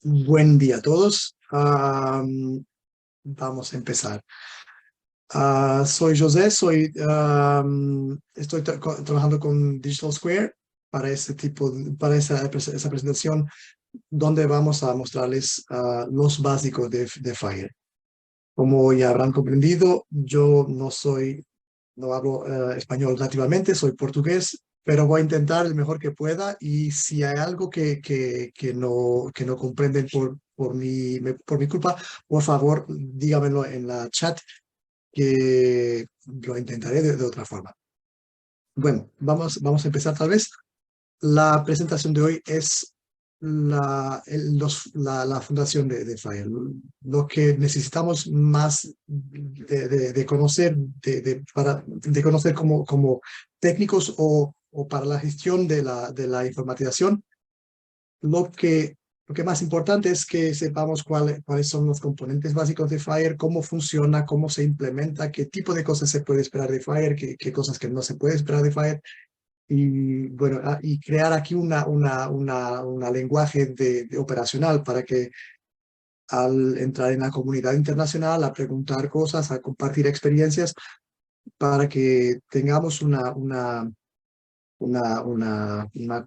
Buen día a todos. Vamos a empezar. Soy José, estoy trabajando con Digital Square para para esa presentación donde vamos a mostrarles los básicos de Fire. Como ya habrán comprendido, yo no hablo español nativamente, soy portugués, pero voy a intentar el mejor que pueda y si hay algo que no comprenden por mi culpa, por favor, dígamelo en la chat que lo intentaré de otra forma. Bueno, vamos a empezar tal vez. La presentación de hoy es la fundación de Fire. Lo que necesitamos más de conocer, de conocer como técnicos o para la gestión de la informatización, lo que, lo que más importante es que sepamos cuáles son los componentes básicos de Fire, cómo funciona, cómo se implementa, qué tipo de cosas se puede esperar de Fire, qué cosas que no se puede esperar de Fire y bueno, y crear aquí una lenguaje de operacional para que al entrar en la comunidad internacional, a preguntar cosas, a compartir experiencias, para que tengamos una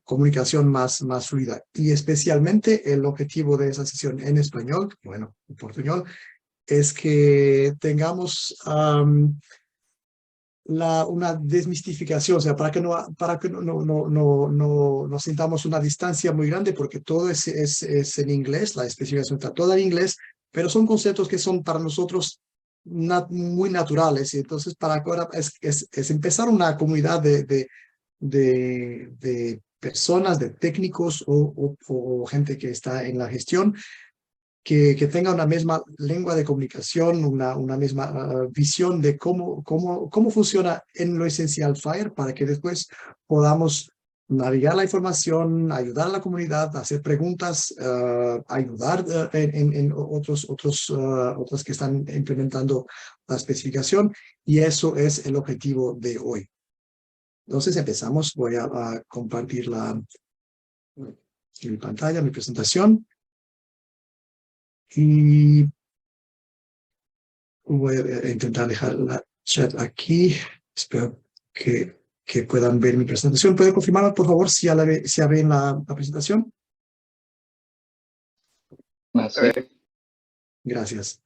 comunicación más fluida. Y especialmente el objetivo de esa sesión en español, bueno, en portuñol, es que tengamos una desmistificación, o sea, para que no sintamos una distancia muy grande, porque todo es en inglés, la especificación está toda en inglés, pero son conceptos que son para nosotros muy naturales, y entonces para ahora es empezar una comunidad de personas, de técnicos o gente que está en la gestión, que tenga una misma lengua de comunicación, una misma visión de cómo funciona en lo esencial Fire para que después podamos navegar la información, ayudar a la comunidad, hacer preguntas, ayudar en otros que están implementando la especificación, y eso es el objetivo de hoy. Entonces empezamos, voy a compartir mi pantalla, mi presentación. Y voy a intentar dejar la chat aquí. Espero que puedan ver mi presentación. ¿Puede confirmar, por favor, si ya ven la presentación? Sí. Gracias.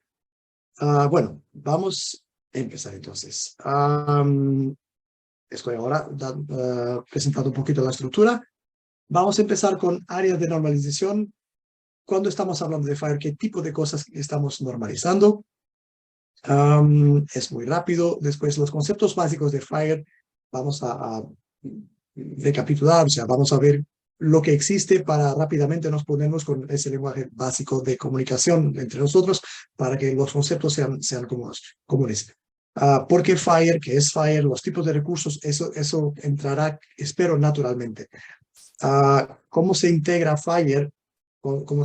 Bueno, vamos a empezar entonces. Estoy ahora presentando un poquito la estructura. Vamos a empezar con áreas de normalización. Cuando estamos hablando de Fire, ¿qué tipo de cosas estamos normalizando? Es muy rápido. Después, los conceptos básicos de Fire, vamos a recapitular, o sea, vamos a ver lo que existe para rápidamente nos ponernos con ese lenguaje básico de comunicación entre nosotros para que los conceptos sean comunes. ¿Por qué Fire? ¿Qué es Fire? Los tipos de recursos, eso entrará, espero, naturalmente. ¿Cómo se integra Fire? Cómo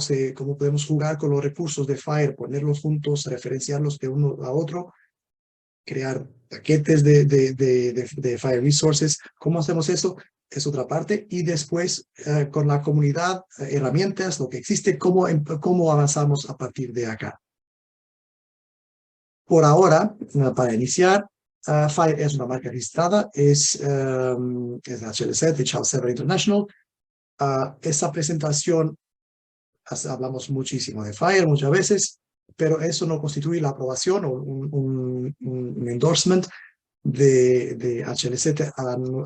podemos jugar con los recursos de Fire, ponerlos juntos, referenciarlos de uno a otro, crear paquetes de Fire Resources. ¿Cómo hacemos eso? Es otra parte. Y después, con la comunidad, herramientas, lo que existe, cómo avanzamos a partir de acá. Por ahora, para iniciar, Fire es una marca registrada, es la HL7 de Charles Server International. Esa presentación, hablamos muchísimo de Fire muchas veces, pero eso no constituye la aprobación o un endorsement de HL7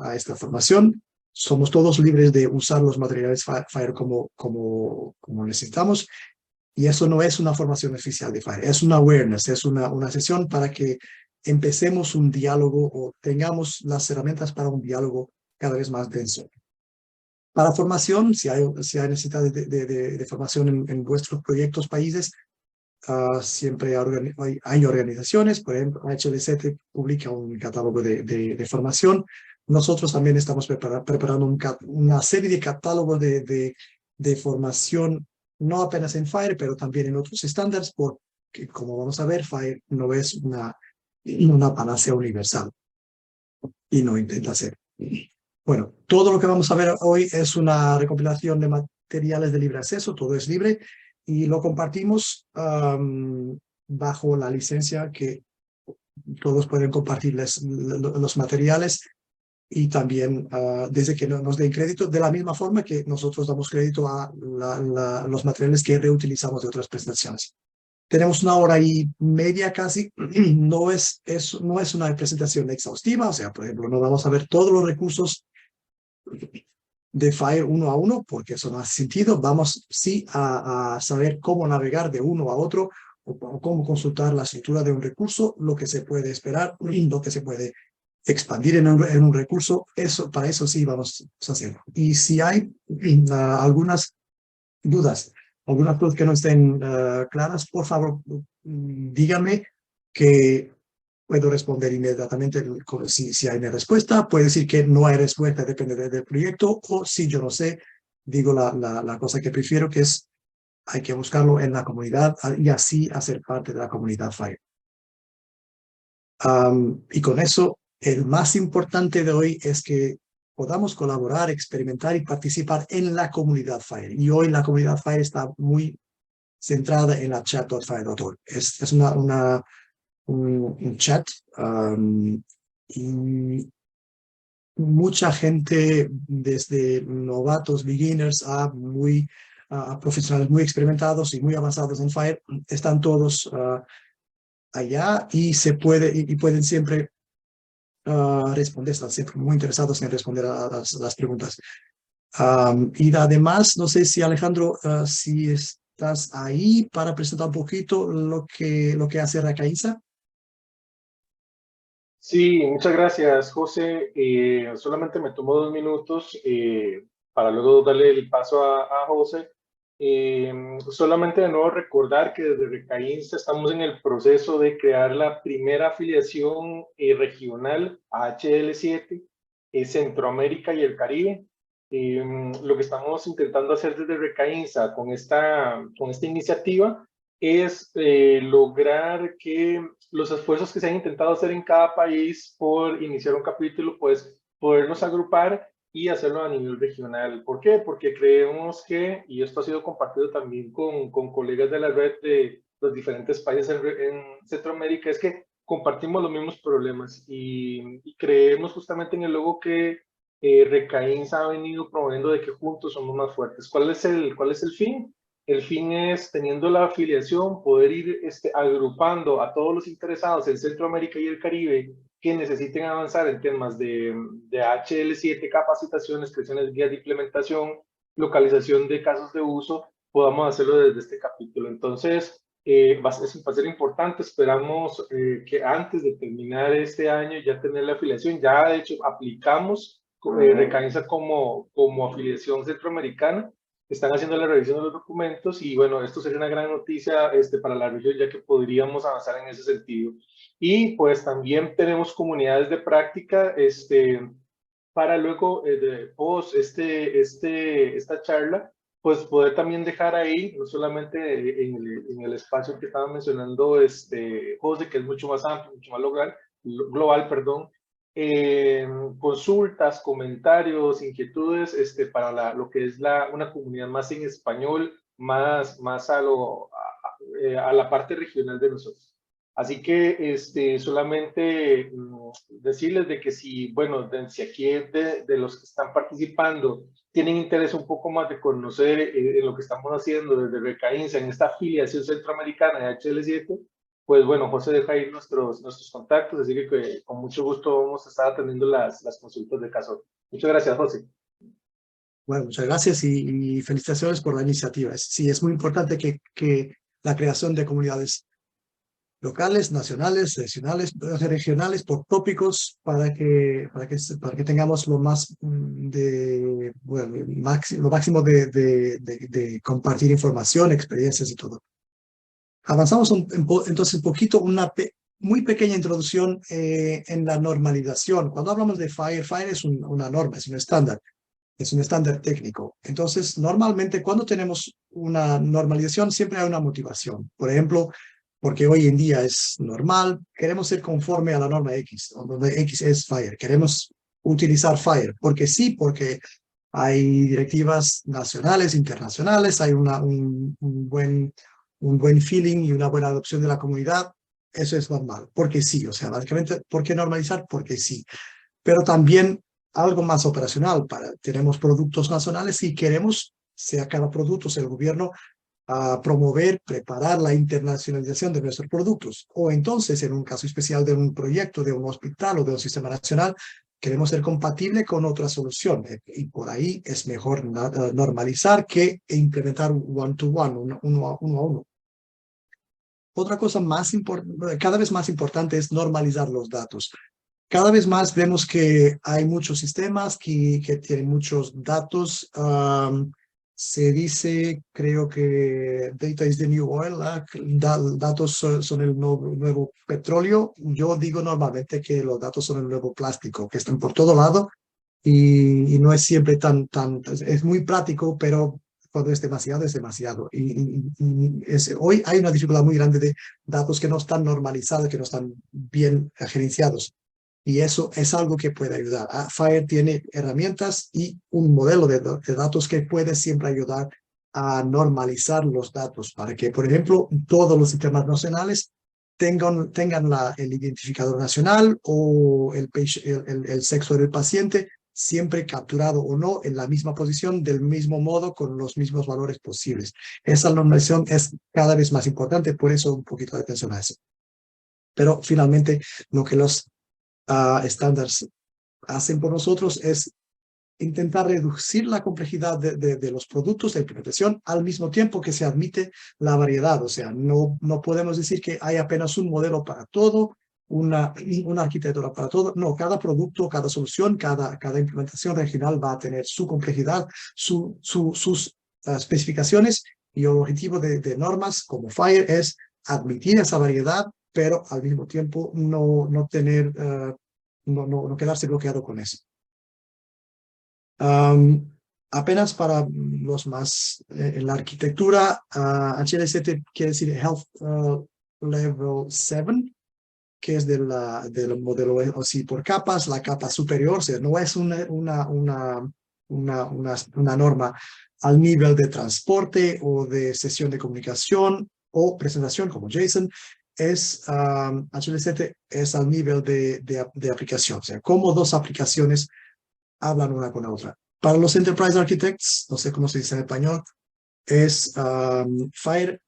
a esta formación. Somos todos libres de usar los materiales Fire como necesitamos, y eso no es una formación oficial de Fire, es una awareness, es una sesión para que empecemos un diálogo o tengamos las herramientas para un diálogo cada vez más denso. Para formación, si hay necesidad de formación en vuestros proyectos, países, siempre hay organizaciones. Por ejemplo, HL7 publica un catálogo de formación. Nosotros también estamos preparando una serie de catálogos de formación, no apenas en Fire, pero también en otros estándares, porque como vamos a ver, Fire no es una panacea universal y no intenta ser. Bueno, todo lo que vamos a ver hoy es una recopilación de materiales de libre acceso, todo es libre, y lo compartimos bajo la licencia que todos pueden compartir los materiales y también desde que nos den crédito, de la misma forma que nosotros damos crédito a los materiales que reutilizamos de otras presentaciones. Tenemos 1 hora y media casi, no es una presentación exhaustiva, o sea, por ejemplo, no vamos a ver todos los recursos de FHIR uno a uno, porque eso no hace sentido. Vamos sí a saber cómo navegar de uno a otro, o cómo consultar la estructura de un recurso, lo que se puede esperar, lo que se puede expandir en un recurso. Para eso sí vamos a hacerlo. Y si hay algunas dudas que no estén claras, por favor, díganme, que puedo responder inmediatamente si hay una respuesta. Puede decir que no hay respuesta, depende del proyecto, o si yo no sé, digo la cosa que prefiero, que es hay que buscarlo en la comunidad y así hacer parte de la comunidad FHIR. Y con eso, el más importante de hoy es que podamos colaborar, experimentar y participar en la comunidad FHIR. Y hoy la comunidad FHIR está muy centrada en la chat.fhir.org. Es un chat y mucha gente, desde novatos, beginners, a profesionales muy experimentados y muy avanzados en FHIR, están todos allá y pueden siempre responder, están siempre muy interesados en responder a las preguntas. Y además, no sé si Alejandro, si estás ahí para presentar un poquito lo que hace Recaínsa. Sí, muchas gracias, José. Solamente me tomo 2 minutos para luego darle el paso a José. Solamente de nuevo recordar que desde Recaínsa estamos en el proceso de crear la primera afiliación regional a HL7, Centroamérica y el Caribe. Lo que estamos intentando hacer desde Recaínsa con esta iniciativa es lograr que los esfuerzos que se han intentado hacer en cada país por iniciar un capítulo, pues podernos agrupar y hacerlo a nivel regional. ¿Por qué? Porque creemos que, y esto ha sido compartido también con colegas de la red de los diferentes países en Centroamérica, es que compartimos los mismos problemas y creemos justamente en el logo que Recaínsa ha venido promoviendo de que juntos somos más fuertes. ¿Cuál es el fin? El fin es, teniendo la afiliación, poder ir agrupando a todos los interesados en Centroamérica y el Caribe que necesiten avanzar en temas de HL7, capacitaciones, creaciones, guías de implementación, localización de casos de uso, podamos hacerlo desde este capítulo. Entonces, va a ser importante. Esperamos que antes de terminar este año ya tener la afiliación. Ya, de hecho, aplicamos Recaínsa como afiliación centroamericana. Están haciendo la revisión de los documentos y bueno, esto sería una gran noticia para la región, ya que podríamos avanzar en ese sentido. Y pues también tenemos comunidades de práctica para luego, post esta charla, pues poder también dejar ahí, no solamente en el espacio que estaba mencionando José, que es mucho más amplio, mucho más global, perdón, consultas, comentarios, inquietudes para lo que es una comunidad más en español, más a la parte regional de nosotros. Así que solamente decirles de que si, bueno, si aquí de los que están participando tienen interés un poco más de conocer en lo que estamos haciendo desde Recaínsa en esta afiliación centroamericana de HL7, pues bueno, José deja ahí nuestros contactos, así que con mucho gusto vamos a estar atendiendo las consultas de caso. Muchas gracias, José. Bueno, muchas gracias y felicitaciones por la iniciativa. Sí, es muy importante que la creación de comunidades locales, nacionales, regionales, por tópicos, para que tengamos lo más lo máximo de compartir información, experiencias y todo. Avanzamos entonces un poquito, muy pequeña introducción en la normalización. Cuando hablamos de FHIR es una norma, es un estándar técnico. Entonces, normalmente cuando tenemos una normalización, siempre hay una motivación. Por ejemplo, porque hoy en día es normal, queremos ser conforme a la norma X, donde X es FHIR. Queremos utilizar FHIR, porque sí, porque Hay directivas nacionales, internacionales, hay un buen feeling y una buena adopción de la comunidad. Eso es normal, porque sí, o sea, básicamente, ¿por qué normalizar? Porque sí. Pero también algo más operacional, tenemos productos nacionales y queremos, sea cada producto, sea el gobierno, a promover, preparar la internacionalización de nuestros productos. O entonces, en un caso especial de un proyecto, de un hospital o de un sistema nacional, queremos ser compatible con otra solución. Y por ahí es mejor normalizar que implementar one-to-one, uno a uno. Otra cosa cada vez más importante es normalizar los datos. Cada vez más vemos que hay muchos sistemas que tienen muchos datos. Se dice, creo que data is the new oil, datos son el nuevo petróleo. Yo digo normalmente que los datos son el nuevo plástico, que están por todo lado y no es siempre es muy práctico, pero cuando es demasiado, es demasiado. Hoy hay una dificultad muy grande de datos que no están normalizados, que no están bien gerenciados. Y eso es algo que puede ayudar. Fire tiene herramientas y un modelo de datos que puede siempre ayudar a normalizar los datos para que, por ejemplo, todos los sistemas nacionales tengan el identificador nacional o el sexo del paciente siempre capturado o no en la misma posición, del mismo modo, con los mismos valores posibles. Esa normalización es cada vez más importante, por eso un poquito de atención a eso. Pero finalmente, lo que los estándares hacen por nosotros es intentar reducir la complejidad de los productos de implementación al mismo tiempo que se admite la variedad. O sea, no podemos decir que hay apenas un modelo para todo, una arquitectura para todo. No, cada producto, cada solución, cada implementación regional va a tener su complejidad, sus especificaciones, y el objetivo de normas como FHIR es admitir esa variedad, pero al mismo tiempo no tener, no quedarse bloqueado con eso. Apenas para los más en la arquitectura, HL7 quiere decir Health Level 7, que es del modelo así por capas, la capa superior. O sea, no es una norma al nivel de transporte o de sesión de comunicación o presentación como JSON. HL7 es al nivel de aplicación, o sea, como dos aplicaciones hablan una con la otra. Para los Enterprise Architects, no sé cómo se dice en español, FHIR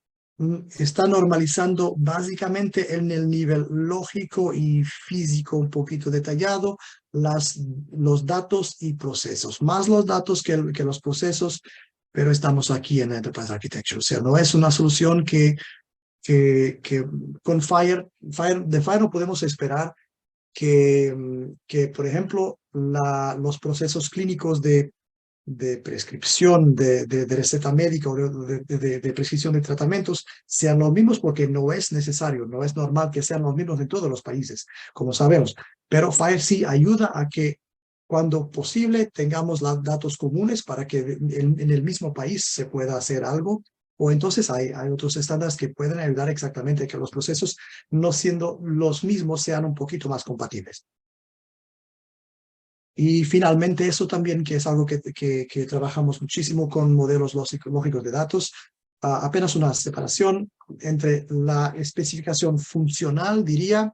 está normalizando básicamente en el nivel lógico y físico un poquito detallado los datos y procesos, más los datos que los procesos, pero estamos aquí en Enterprise Architecture. O sea, no es una solución que con de FHIR no podemos esperar que por ejemplo, los procesos clínicos de prescripción, de receta médica o de prescripción de tratamientos sean los mismos, porque no es necesario, no es normal que sean los mismos en todos los países, como sabemos. Pero FHIR sí ayuda a que cuando posible tengamos datos comunes para que en el mismo país se pueda hacer algo. O entonces hay otros estándares que pueden ayudar exactamente a que los procesos, no siendo los mismos, sean un poquito más compatibles. Y finalmente eso también, que es algo que trabajamos muchísimo con modelos lógicos de datos, apenas una separación entre la especificación funcional, diría,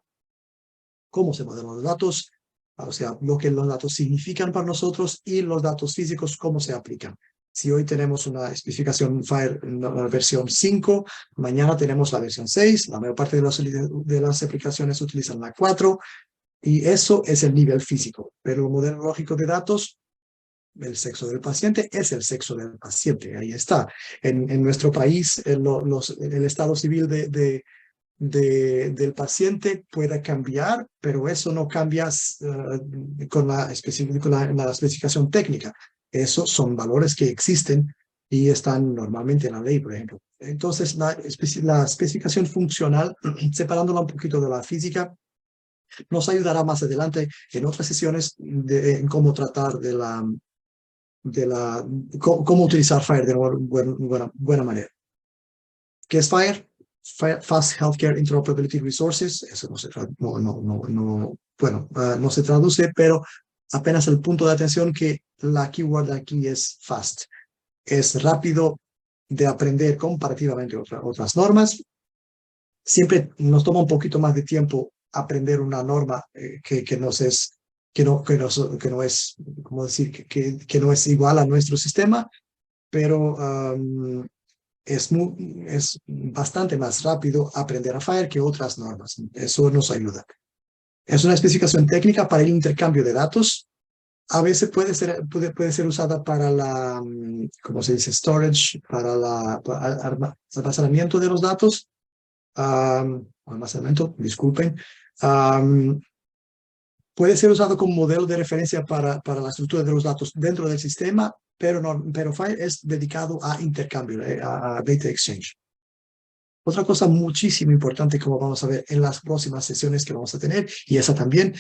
cómo se modelan los datos, o sea, lo que los datos significan para nosotros, y los datos físicos, cómo se aplican. Si hoy tenemos una especificación FHIR en la versión 5, mañana tenemos la versión 6, la mayor parte de las aplicaciones utilizan la 4, y eso es el nivel físico. Pero el modelo lógico de datos, el sexo del paciente es el sexo del paciente, ahí está. En nuestro país, el estado civil del paciente puede cambiar, pero eso no cambia con la especificación técnica. Esos son valores que existen y están normalmente en la ley, por ejemplo. Entonces, la especificación funcional, separándola un poquito de la física, nos ayudará más adelante en otras sesiones en cómo tratar cómo utilizar FHIR de buena manera. ¿Qué es FHIR? Fast Healthcare Interoperability Resources. Eso no se traduce, pero apenas el punto de atención que la keyword aquí es fast. Es rápido de aprender comparativamente a otras normas. Siempre nos toma un poquito más de tiempo aprender una norma que no es, ¿cómo decir? Que no es igual a nuestro sistema, pero es bastante más rápido aprender a Fire que otras normas. Eso nos ayuda. Es una especificación técnica para el intercambio de datos. A veces puede ser usada para la, ¿cómo se dice? Storage, para almacenamiento de los datos. Almacenamiento, disculpen. Puede ser usado como modelo de referencia para la estructura de los datos dentro del sistema, pero Fire es dedicado a intercambio, a data exchange. Otra cosa muchísimo importante, como vamos a ver en las próximas sesiones que vamos a tener, y esa también,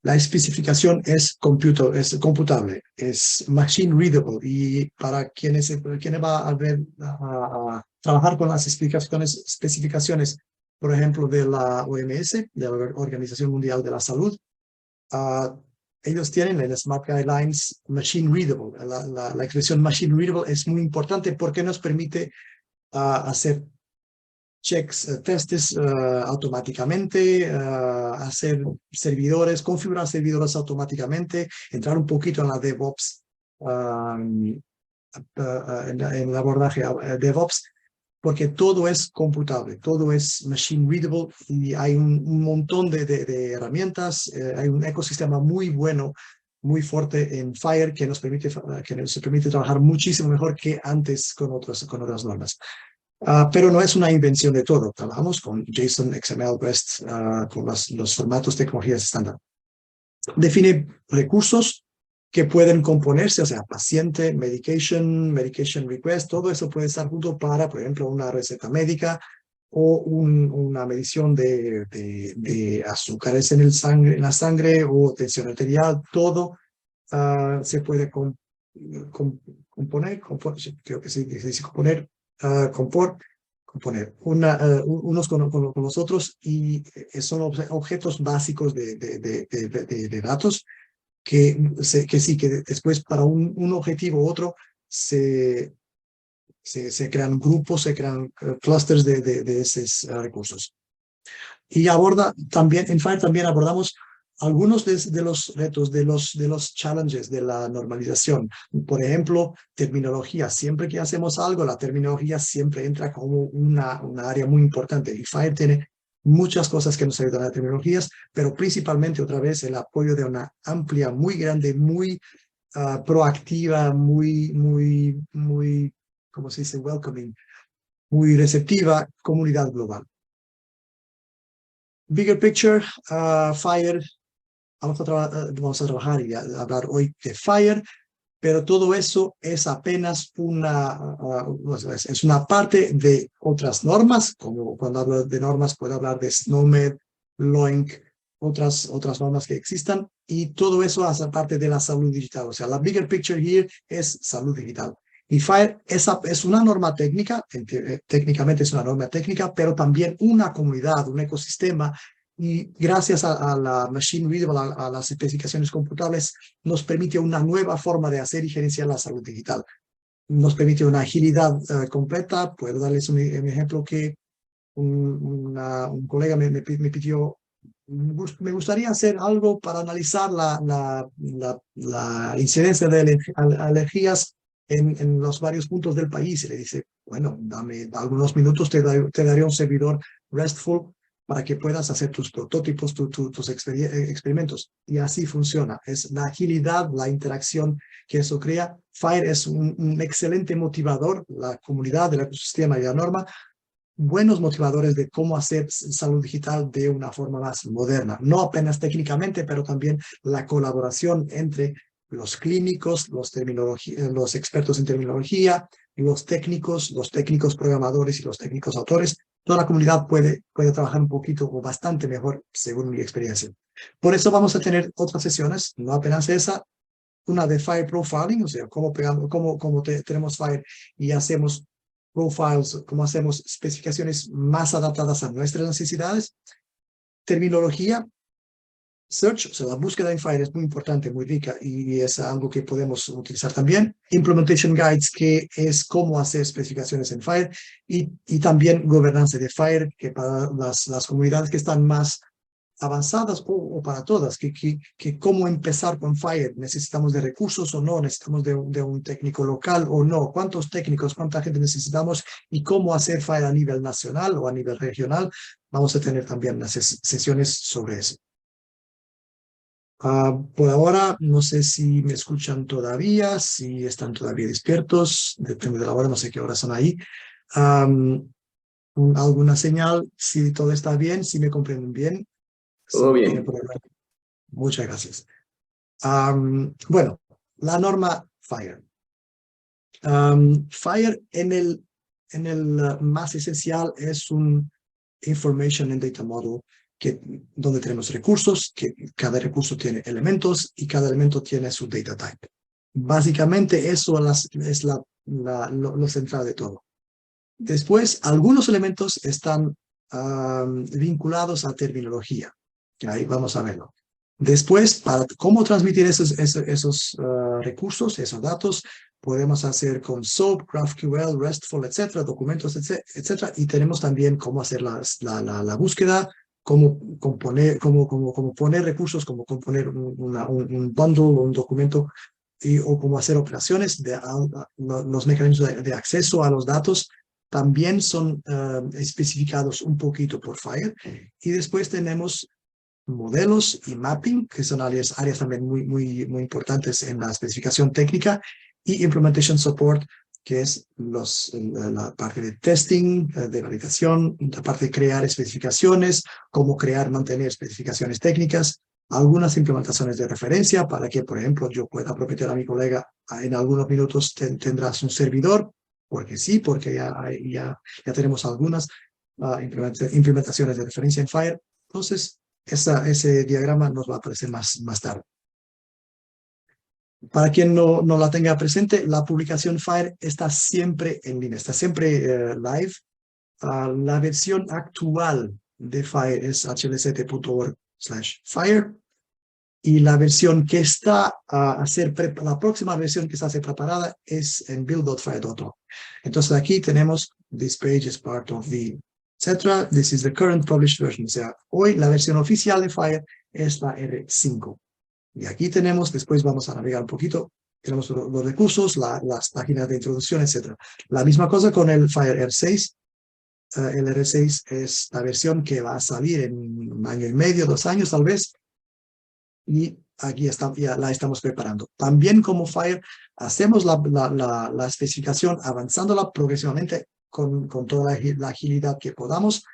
la especificación es computable, es machine readable, y para quienes va a trabajar con las especificaciones, por ejemplo, de la OMS, de la Organización Mundial de la Salud, ellos tienen en Smart Guidelines Machine Readable. La expresión Machine Readable es muy importante porque nos permite hacer checks, testes automáticamente, hacer servidores, configurar servidores automáticamente, entrar un poquito en la DevOps, en el abordaje DevOps, porque todo es computable, todo es machine readable y hay un montón de herramientas, hay un ecosistema muy bueno, muy fuerte en Fire que nos permite trabajar muchísimo mejor que antes con otras normas. Pero no es una invención de todo. Trabajamos con JSON, XML, REST, con los formatos, tecnologías estándar. Define recursos que pueden componerse, o sea, paciente, medication request, todo eso puede estar junto para, por ejemplo, una receta médica o una medición de azúcares en la sangre o tensión arterial, todo se puede componer, creo que se dice componer, componer unos con los otros, y son objetos básicos de datos que sí, que después para un objetivo u otro se crean grupos, se crean clusters de esos recursos. Y en Fire también abordamos algunos de los retos, de los challenges de la normalización. Por ejemplo, terminología. Siempre que hacemos algo, la terminología siempre entra como una área muy importante. Y Fire tiene muchas cosas que nos ayudan a las tecnologías, pero principalmente, otra vez, el apoyo de una amplia, muy grande, muy proactiva, muy, ¿cómo se dice? Welcoming, muy receptiva comunidad global. Bigger picture, Fire, vamos a trabajar y hablar hoy de Fire, pero todo eso es apenas es una parte de otras normas, como cuando hablo de normas puedo hablar de SNOMED, LOINC, otras normas que existan, y todo eso hace parte de la salud digital. O sea, la bigger picture here es salud digital. Y Fire es una norma técnica, técnicamente es una norma técnica, pero también una comunidad, un ecosistema, y gracias a la machine readable, a las especificaciones computables, nos permite una nueva forma de hacer y gerenciar la salud digital. Nos permite una agilidad completa. Puedo darles un ejemplo que un colega me pidió. Me gustaría hacer algo para analizar la incidencia de alergias en los varios puntos del país. Y le dice, bueno, dame algunos minutos, te daré un servidor RESTful para que puedas hacer tus prototipos, tus experimentos. Y así funciona. Es la agilidad, la interacción que eso crea. Fire es un excelente motivador, la comunidad del ecosistema y la norma, buenos motivadores de cómo hacer salud digital de una forma más moderna. No apenas técnicamente, pero también la colaboración entre los clínicos, los expertos en terminología, los técnicos programadores y los técnicos autores. Toda la comunidad puede trabajar un poquito o bastante mejor, según mi experiencia. Por eso vamos a tener otras sesiones, no apenas esa, una de Fire Profiling, o sea, cómo tenemos Fire y hacemos profiles, cómo hacemos especificaciones más adaptadas a nuestras necesidades. Terminología, Search, o sea, la búsqueda en Fire es muy importante, muy rica y es algo que podemos utilizar también. Implementation Guides, que es cómo hacer especificaciones en Fire y también gobernanza de Fire, que para las comunidades que están más avanzadas o para todas, que cómo empezar con Fire, necesitamos de recursos o no, necesitamos de un técnico local o no, cuántos técnicos, cuánta gente necesitamos y cómo hacer Fire a nivel nacional o a nivel regional. Vamos a tener también unas sesiones sobre eso. Por ahora, no sé si me escuchan todavía, si están todavía despiertos, depende de la hora, no sé qué horas son ahí. Alguna señal, si todo está bien, si me comprenden bien, si Todo no tiene bien. problema. Muchas gracias. Bueno, la norma FIRE. FIRE en el más esencial es un Information and Data Model donde tenemos recursos, que cada recurso tiene elementos y cada elemento tiene su data type. Básicamente eso es lo central de todo. Después, algunos elementos están vinculados a terminología. Ahí vamos a verlo. Después, para cómo transmitir esos recursos, esos datos, podemos hacer con SOAP, GraphQL, RESTful, etcétera, documentos, etcétera. Y tenemos también cómo hacer la búsqueda, cómo poner recursos, cómo componer un bundle o un documento o cómo hacer operaciones. Los mecanismos de acceso a los datos también son especificados un poquito por FIRE. Y después tenemos modelos y mapping, que son áreas también muy importantes en la especificación técnica, y implementation support, que es la parte de testing, de validación, la parte de crear especificaciones, cómo crear, mantener especificaciones técnicas, algunas implementaciones de referencia para que, por ejemplo, yo pueda prometer a mi colega en algunos minutos tendrás un servidor, porque sí, porque ya tenemos algunas implementaciones de referencia en FIRE. Entonces, ese diagrama nos va a aparecer más tarde. Para quien no la tenga presente, la publicación FIRE está siempre en línea, está siempre live. La versión actual de FIRE es hlct.org/FIRE y la versión que está la próxima versión que está a ser preparada es en build.fire.org. Entonces aquí tenemos this page is part of the etc. This is the current published version. O sea, hoy la versión oficial de FIRE es la R5. Y aquí tenemos, después vamos a navegar un poquito, tenemos los recursos, las páginas de introducción, etc. La misma cosa con el FIRE R6. El R6 es la versión que va a salir en un año y medio, 2 años tal vez. Y aquí ya la estamos preparando. También como FIRE, hacemos la especificación avanzándola progresivamente con toda la agilidad que podamos,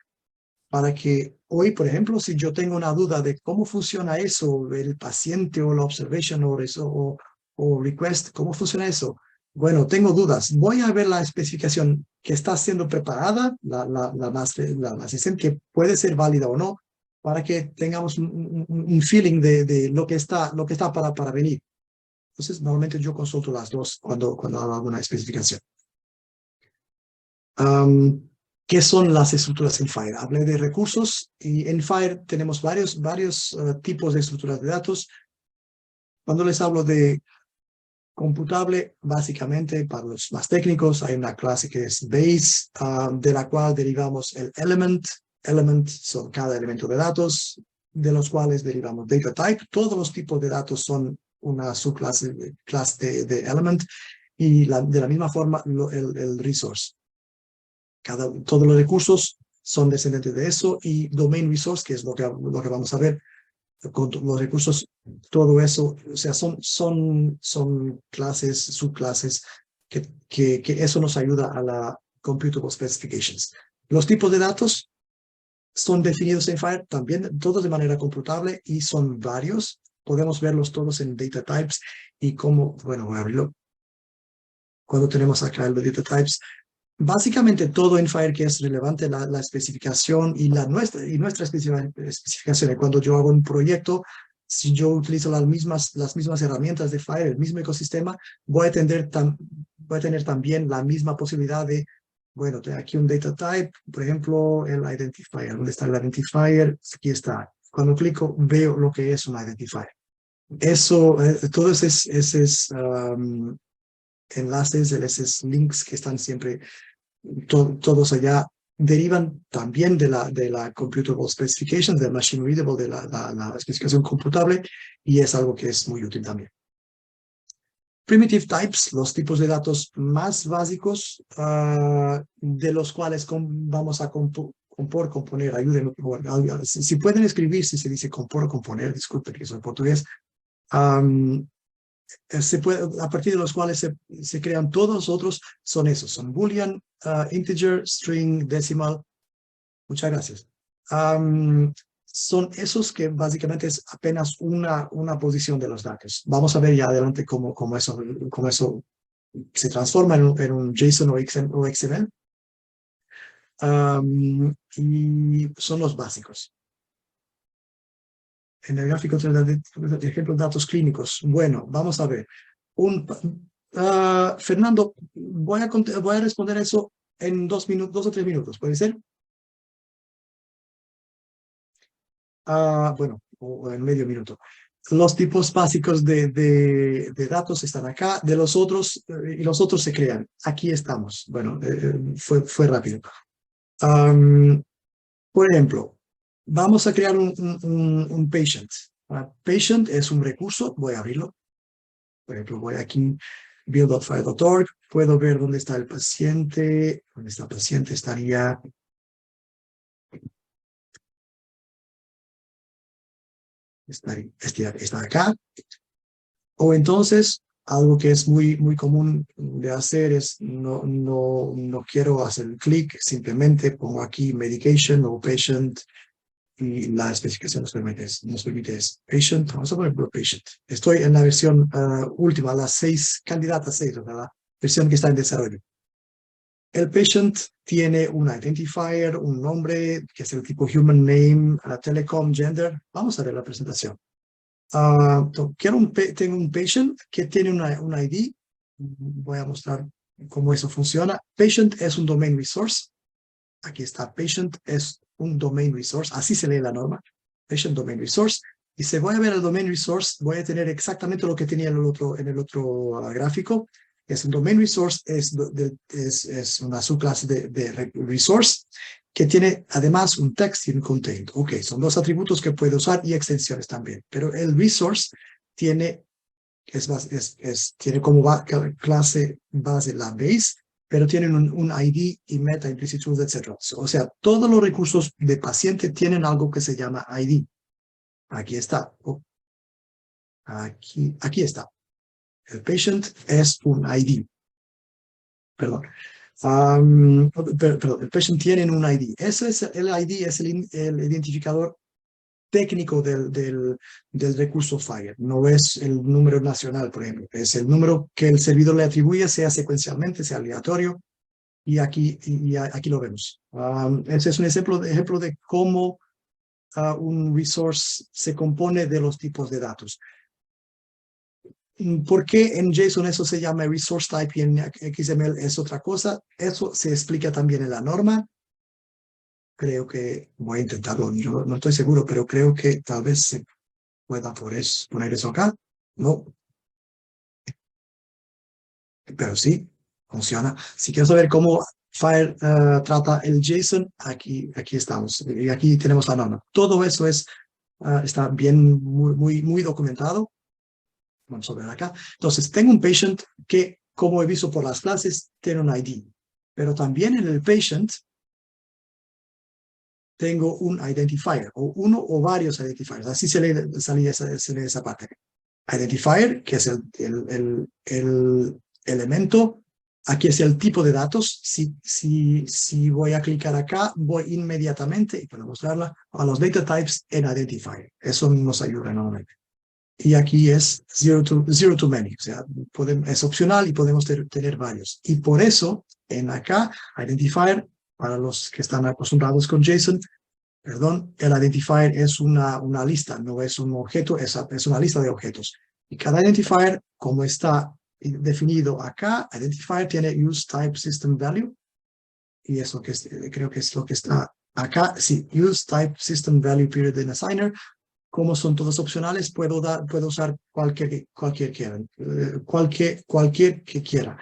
para que hoy, por ejemplo, si yo tengo una duda de cómo funciona eso, el paciente o la observation o request, ¿cómo funciona eso? Bueno, tengo dudas. Voy a ver la especificación que está siendo preparada, la más reciente, que puede ser válida o no, para que tengamos un feeling de lo que está para venir. Entonces, normalmente yo consulto las dos cuando hago alguna especificación. ¿Qué son las estructuras en FIRE? Hablé de recursos y en FIRE tenemos varios tipos de estructuras de datos. Cuando les hablo de computable, básicamente para los más técnicos hay una clase que es base, de la cual derivamos el element. Element son cada elemento de datos, de los cuales derivamos data type. Todos los tipos de datos son una subclase de element y de la misma forma el resource. Todos los recursos son descendientes de eso y domain resource, que es lo que vamos a ver con los recursos, todo eso, o sea, son clases, subclases, que eso nos ayuda a la computable specifications. Los tipos de datos son definidos en FIRE también, todos de manera computable y son varios. Podemos verlos todos en data types y cómo, bueno, voy a abrirlo. Cuando tenemos acá los data types, básicamente todo en FIRE que es relevante, la especificación y nuestra especificación. Cuando yo hago un proyecto, si yo utilizo las mismas herramientas de FIRE, el mismo ecosistema, voy a tener también la misma posibilidad de, bueno, tengo aquí un data type, por ejemplo, el identifier. ¿Dónde está el identifier? Aquí está. cuando clico veo lo que es un identifier. Eso, todos esos enlaces, esos links que están siempre todos allá, derivan también de la Computable Specification, del Machine Readable, de la especificación computable, y es algo que es muy útil también. Primitive types, los tipos de datos más básicos, de los cuales vamos a componer, ayúdenme, si pueden escribir, si se dice compor o componer, disculpen que soy portugués, a partir de los cuales se crean todos los otros, son esos, son boolean, integer, string, decimal. Muchas gracias. Son esos que básicamente es apenas una posición de los datos. Vamos a ver ya adelante cómo eso se transforma en un JSON o XML. Y son los básicos. En el gráfico de ejemplo, datos clínicos. Bueno, vamos a ver. Fernando, voy a responder eso en 2 o 3 minutos. ¿Puede ser? Bueno, o en medio minuto. Los tipos básicos de datos están acá, de los otros, y los otros se crean. Aquí estamos. Bueno, fue rápido. Por ejemplo, vamos a crear un patient. Patient es un recurso, voy a abrirlo. Por ejemplo, voy aquí, build.file.org, puedo ver dónde está el paciente. ¿Dónde está el paciente? Estaría... Está acá. O entonces, algo que es muy común de hacer es, no quiero hacer clic, simplemente pongo aquí medication o patient, y la especificación nos permite es patient. Vamos a poner patient. Estoy en la versión última, las 6 candidatas 6, o sea, la versión que está en desarrollo. El patient tiene un identifier, un nombre, que es el tipo human name, telecom, gender. Vamos a ver la presentación. Tengo un patient que tiene un ID. Voy a mostrar cómo eso funciona. Patient es un domain resource. Aquí está, patient es un domain resource. Así se lee la norma. Patient domain resource. Y si voy a ver el domain resource, voy a tener exactamente lo que tenía en el otro gráfico. Es un domain resource, es una subclase de resource que tiene además un text y un content. Ok, son 2 atributos que puede usar y extensiones también. Pero el resource tiene como clase base la base, pero tienen un ID y meta, implicit truth, etc. O sea, todos los recursos de paciente tienen algo que se llama ID. Aquí está. Aquí está. El patient es un ID. Perdón. Perdón, el patient tiene un ID. Ese es el ID, es el identificador técnico del recurso FHIR. No es el número nacional, por ejemplo. Es el número que el servidor le atribuye, sea secuencialmente, sea aleatorio. Y aquí lo vemos. Ese es un ejemplo de cómo un resource se compone de los tipos de datos. ¿Por qué en JSON eso se llama resource type y en XML es otra cosa? Eso se explica también en la norma. Creo que voy a intentarlo, no estoy seguro, pero creo que tal vez se pueda poner eso acá. No. Pero sí, funciona. Si quieres saber cómo FHIR trata el JSON, aquí estamos. Y aquí tenemos la norma. Todo eso está bien, muy documentado. Vamos a ver acá. Entonces, tengo un patient que, como he visto por las clases, tiene un ID. Pero también en el patient tengo un identifier, o uno o varios identifiers. Así se lee esa parte. Identifier, que es el elemento. Aquí es el tipo de datos. Si voy a clicar acá, voy inmediatamente, y para mostrarla, a los data types en identifier. Eso nos ayuda enormemente. Y aquí es zero to many, o sea, es opcional y podemos tener varios. Y por eso, en acá, identifier, para los que están acostumbrados con JSON, perdón, el identifier es una lista, no es un objeto, es una lista de objetos. Y cada identifier, como está definido acá, identifier tiene use type system value, y eso creo que es lo que está Acá, sí, use type system value period in assigner. Como son todos opcionales, puedo usar cualquier que quiera.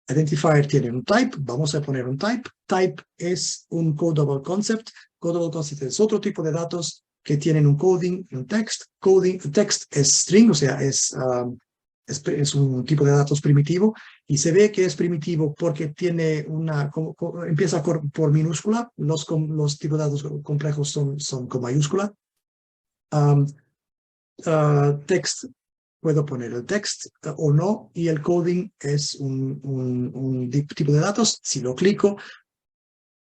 Identifier tiene un type, vamos a poner un type. Type es un codable concept. Codable concept es otro tipo de datos que tienen un coding y un text. Text es string, o sea, es un tipo de datos primitivo, y se ve que es primitivo porque tiene empieza por minúscula. Los tipos de datos complejos son con mayúscula. Text, puedo poner el text o no, y el coding es un tipo de datos. Si lo clico,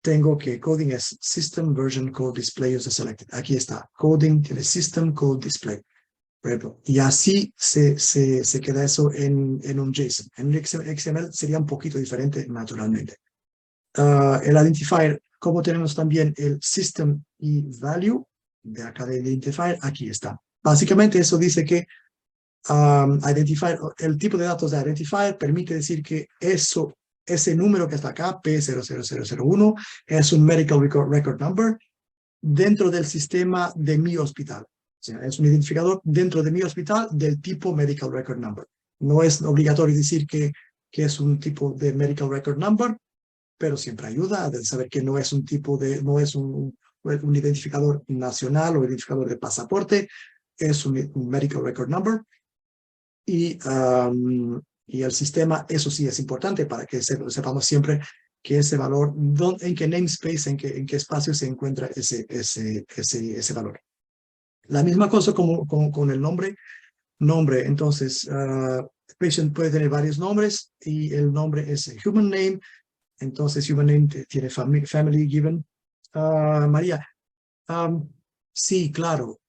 tengo que coding es System Version Code Display User Selected. Aquí está, coding tiene System Code Display, por ejemplo, y así se queda eso en un JSON. En un XML sería un poquito diferente, naturalmente. El identifier, como tenemos también el System y Value, de acá de identifier, aquí está. Básicamente eso dice que identifier, el tipo de datos de identifier permite decir que ese número que está acá, P00001, es un Medical Record Number dentro del sistema de mi hospital. O sea, es un identificador dentro de mi hospital del tipo Medical Record Number. No es obligatorio decir que es un tipo de Medical Record Number, pero siempre ayuda a saber que no es no es un identificador nacional o identificador de pasaporte, es un Medical Record Number. Y el sistema, eso sí es importante para que sepamos siempre que ese valor, en qué namespace, en qué espacio se encuentra ese valor. La misma cosa con el nombre. Entonces, patient puede tener varios nombres y el nombre es human name. Entonces, human name tiene family given. María, sí, claro.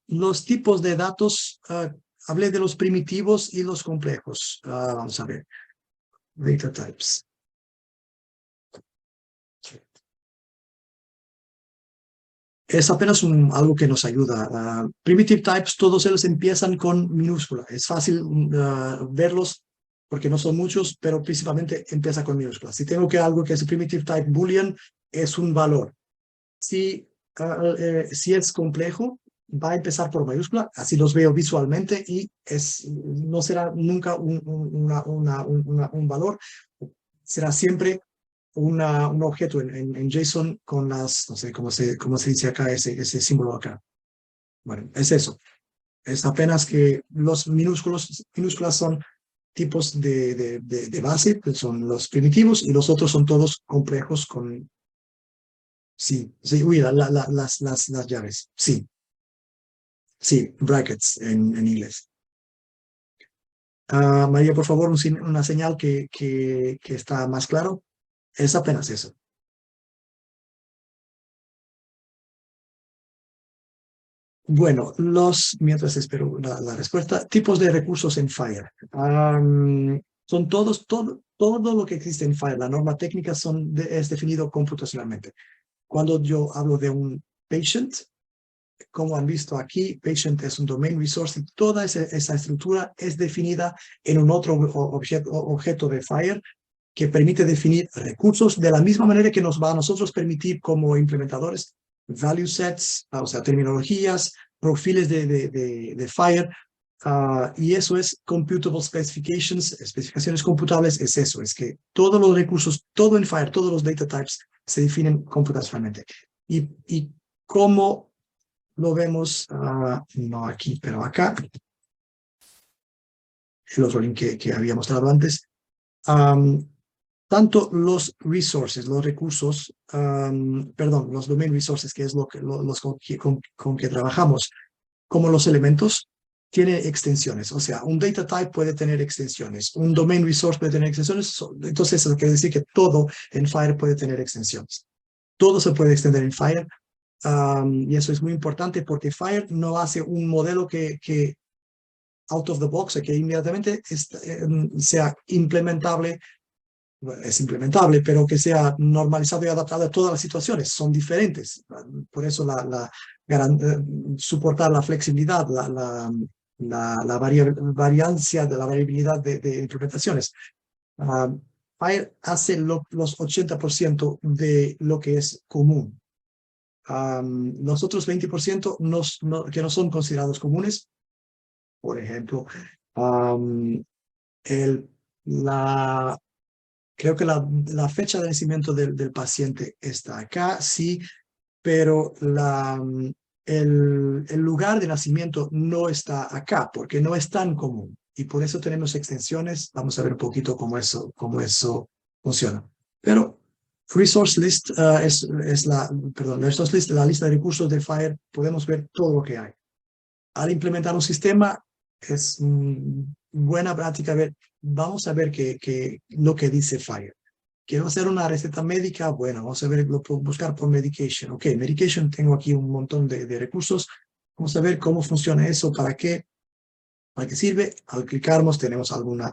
Los tipos de datos, hablé de los primitivos y los complejos. Vamos a ver. Data types. Es apenas algo que nos ayuda. Primitive types, todos ellos empiezan con minúscula. Es fácil verlos porque no son muchos, pero principalmente empieza con minúscula. Si tengo algo que es primitive type boolean, es un valor. Si es complejo, va a empezar por mayúscula, así los veo visualmente, y no será nunca un valor, será siempre un objeto en JSON con no sé cómo se dice acá, ese símbolo acá. Bueno, es eso. Es apenas que los minúsculas son tipos de base, que son los primitivos, y los otros son todos complejos con... Sí, uy, las llaves, sí. Sí, brackets en inglés. María, por favor, una señal que está más claro. Es apenas eso. Bueno, mientras espero la respuesta, tipos de recursos en Fire. Son todo lo que existe en Fire. La norma técnica es definido computacionalmente. Cuando yo hablo de un patient, como han visto aquí, patient es un domain resource, y toda esa estructura es definida en un otro objeto de Fire que permite definir recursos de la misma manera que nos va a nosotros permitir como implementadores value sets, o sea, terminologías, perfiles de Fire, y eso es computable specifications, especificaciones computables. Es eso, es que todos los recursos, todo en Fire, todos los data types se definen computacionalmente. Y cómo lo vemos, no aquí, pero acá, el otro link que había mostrado antes. Tanto los resources, los recursos, perdón, los domain resources, que es los con que trabajamos, como los elementos, tiene extensiones. O sea, un data type puede tener extensiones, un domain resource puede tener extensiones. Entonces, eso quiere decir que todo en Fire puede tener extensiones. Todo se puede extender en Fire. Y eso es muy importante porque Fire no hace un modelo que out of the box, que inmediatamente sea implementable. Es implementable, pero que sea normalizado y adaptado a todas las situaciones. Son diferentes. Por eso soportar la flexibilidad, la variancia de la variabilidad de implementaciones. Fire hace los 80% de lo que es común. Los otros 20% que no son considerados comunes, por ejemplo, el, la, creo que la fecha de nacimiento del paciente está acá, sí, pero el lugar de nacimiento no está acá porque no es tan común y por eso tenemos extensiones. Vamos a ver un poquito cómo eso funciona. Pero Resource List Resource List, la lista de recursos de FHIR, podemos ver todo lo que hay. Al implementar un sistema es buena práctica ver, vamos a ver lo que dice FHIR. Quiero hacer una receta médica, bueno, vamos a ver, buscar por medication. Ok, medication, tengo aquí un montón de recursos. Vamos a ver cómo funciona eso, para qué sirve. Al clicarnos tenemos alguna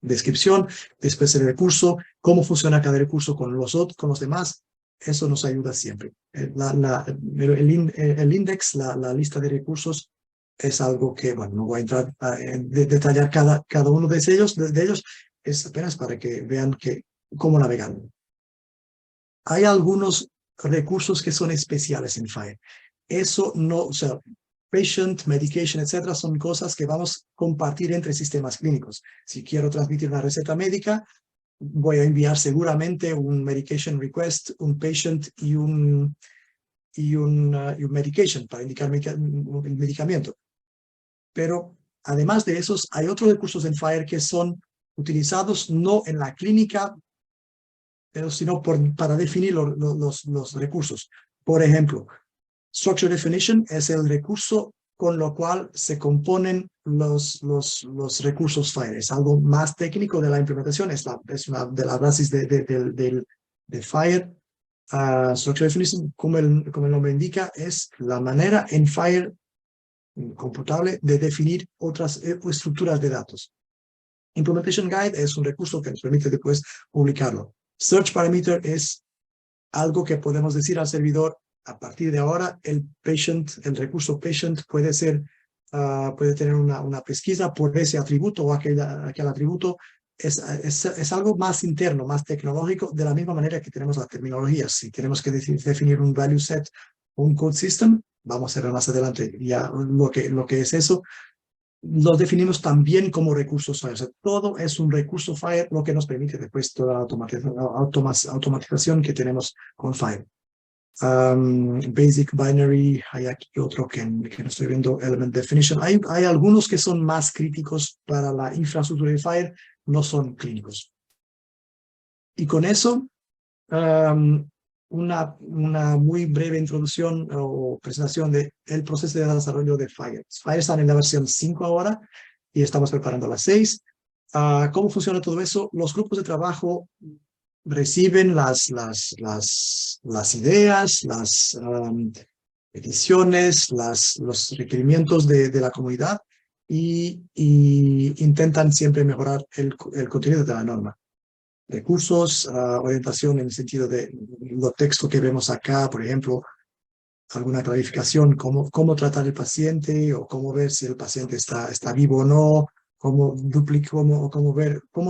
descripción, después el recurso, cómo funciona cada recurso con los demás. Eso nos ayuda siempre. El index, la lista de recursos, es algo que, bueno, no voy a entrar a detallar cada uno de ellos, es apenas para que vean cómo navegar. Hay algunos recursos que son especiales en FHIR. Eso no, o sea, patient, medication, etcétera, son cosas que vamos a compartir entre sistemas clínicos. Si quiero transmitir una receta médica, voy a enviar seguramente un medication request, un patient y un medication para indicar el medicamento. Pero además de esos, hay otros recursos en FHIR que son utilizados no en la clínica, pero sino para definir los recursos. Por ejemplo, Structure Definition es el recurso con lo cual se componen los recursos FHIR. Es algo más técnico de la implementación, es una de las bases de FHIR. Structure Definition, como el nombre indica, es la manera en FHIR computable de definir otras estructuras de datos. Implementation Guide es un recurso que nos permite después publicarlo. Search Parameter es algo que podemos decir al servidor: a partir de ahora, el recurso patient puede tener una pesquisa por ese atributo o aquel atributo. Es algo más interno, más tecnológico, de la misma manera que tenemos las terminologías. Si tenemos que definir un value set o un code system, vamos a ver más adelante ya lo que es eso. Los definimos también como recursos FHIR. O sea, todo es un recurso FHIR, lo que nos permite después toda la automatización que tenemos con FHIR. Basic Binary, hay aquí otro que no estoy viendo, Element Definition. Hay algunos que son más críticos para la infraestructura de FHIR, no son clínicos. Y con eso, una muy breve introducción o presentación del proceso de desarrollo de FHIR. FHIR está en la versión 5 ahora y estamos preparando la 6. ¿Cómo funciona todo eso? Los grupos de trabajo reciben las ideas, las peticiones, los requerimientos de la comunidad y intentan siempre mejorar el contenido de la norma. Recursos, orientación en el sentido de lo texto que vemos acá, por ejemplo, alguna clarificación, cómo tratar el paciente o cómo ver si el paciente está vivo o no, cómo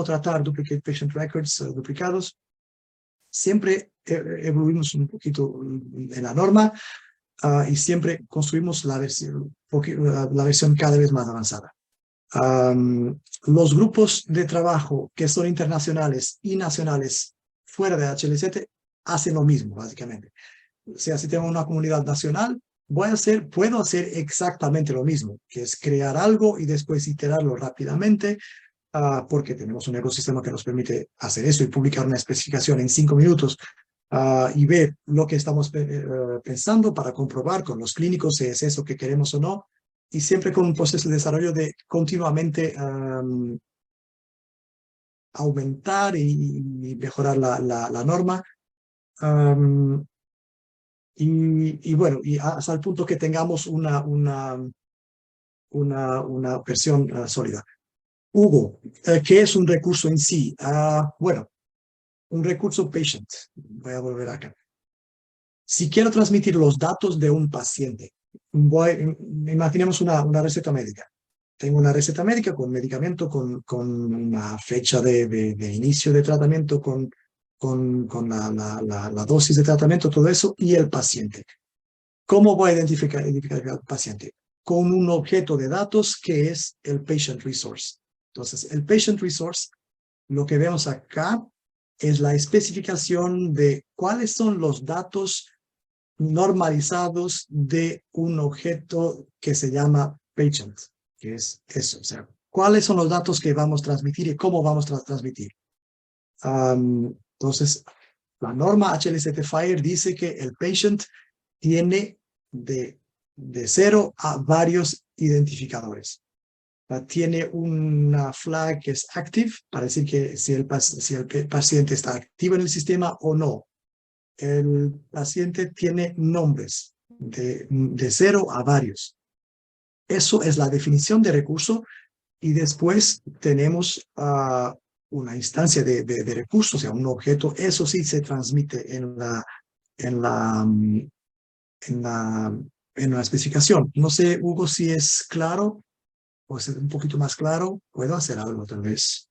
tratar duplicate patient records duplicados. Siempre evoluimos un poquito en la norma y siempre construimos la versión cada vez más avanzada. Los grupos de trabajo que son internacionales y nacionales fuera de HL7 hacen lo mismo, básicamente. O sea, si tengo una comunidad nacional, puedo hacer exactamente lo mismo, que es crear algo y después iterarlo rápidamente, porque tenemos un ecosistema que nos permite hacer eso y publicar una especificación en 5 minutos y ver lo que estamos pensando para comprobar con los clínicos si es eso que queremos o no. Y siempre con un proceso de desarrollo de continuamente aumentar y mejorar la norma. Y bueno, y hasta el punto que tengamos una versión sólida. Hugo, ¿qué es un recurso en sí? Bueno, un recurso patient. Voy a volver acá. Si quiero transmitir los datos de un paciente, imaginemos una receta médica. Tengo una receta médica con medicamento, con una fecha de inicio de tratamiento, con con la dosis de tratamiento, todo eso, y el paciente. ¿Cómo voy a identificar al paciente? Con un objeto de datos que es el Patient Resource. Entonces, el Patient Resource, lo que vemos acá es la especificación de cuáles son los datos normalizados de un objeto que se llama patient, que es eso. O sea, cuáles son los datos que vamos a transmitir y cómo vamos a transmitir. Entonces, la norma HLST FHIR dice que el patient tiene de 0 a varios identificadores. Tiene una flag que es active para decir que si el paciente está activo en el sistema o no. El paciente tiene nombres de 0 a varios. Eso es la definición de recurso y después tenemos una instancia de recurso, o sea, un objeto. Eso sí se transmite en la especificación. No sé, Hugo, si es claro o ser un poquito más claro. Puedo hacer algo tal vez.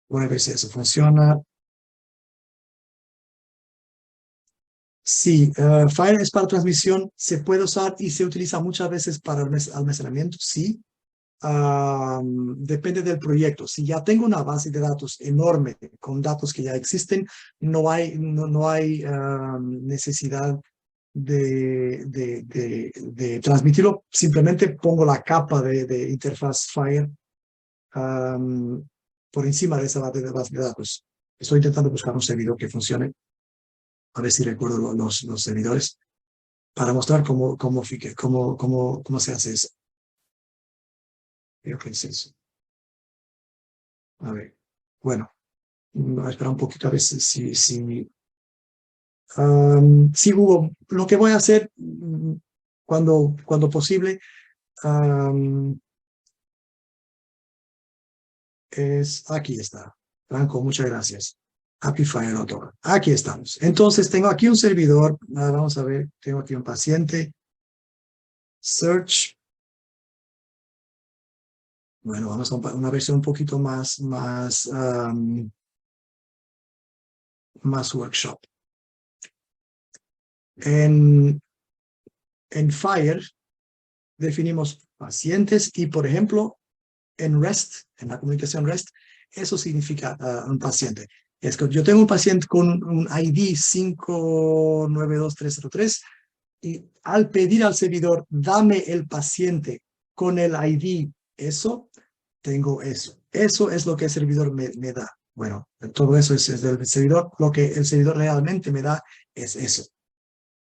Voy a ver si eso funciona. Sí, Fire es para transmisión, se puede usar y se utiliza muchas veces para almacenamiento, sí. Depende del proyecto. Si ya tengo una base de datos enorme con datos que ya existen, no hay necesidad de transmitirlo. Simplemente pongo la capa de interfaz Fire por encima de esa base de datos. Estoy intentando buscar un servidor que funcione. A ver si recuerdo los servidores para mostrar cómo se hace eso. Creo que es eso. A ver, bueno, voy a esperar un poquito a ver si Hugo, lo que voy a hacer cuando posible aquí está. Franco, muchas gracias. Happy Fire Autor. Aquí estamos. Entonces tengo aquí un servidor. Vamos a ver, tengo aquí un paciente. Search. Bueno, vamos a una versión un poquito más workshop. En Fire definimos pacientes y, por ejemplo, en REST, en la comunicación REST, eso significa un paciente. Es que yo tengo un paciente con un ID 592303 y al pedir al servidor, dame el paciente con el ID, eso, tengo eso. Eso es lo que el servidor me da. Bueno, todo eso es del servidor. Lo que el servidor realmente me da es eso.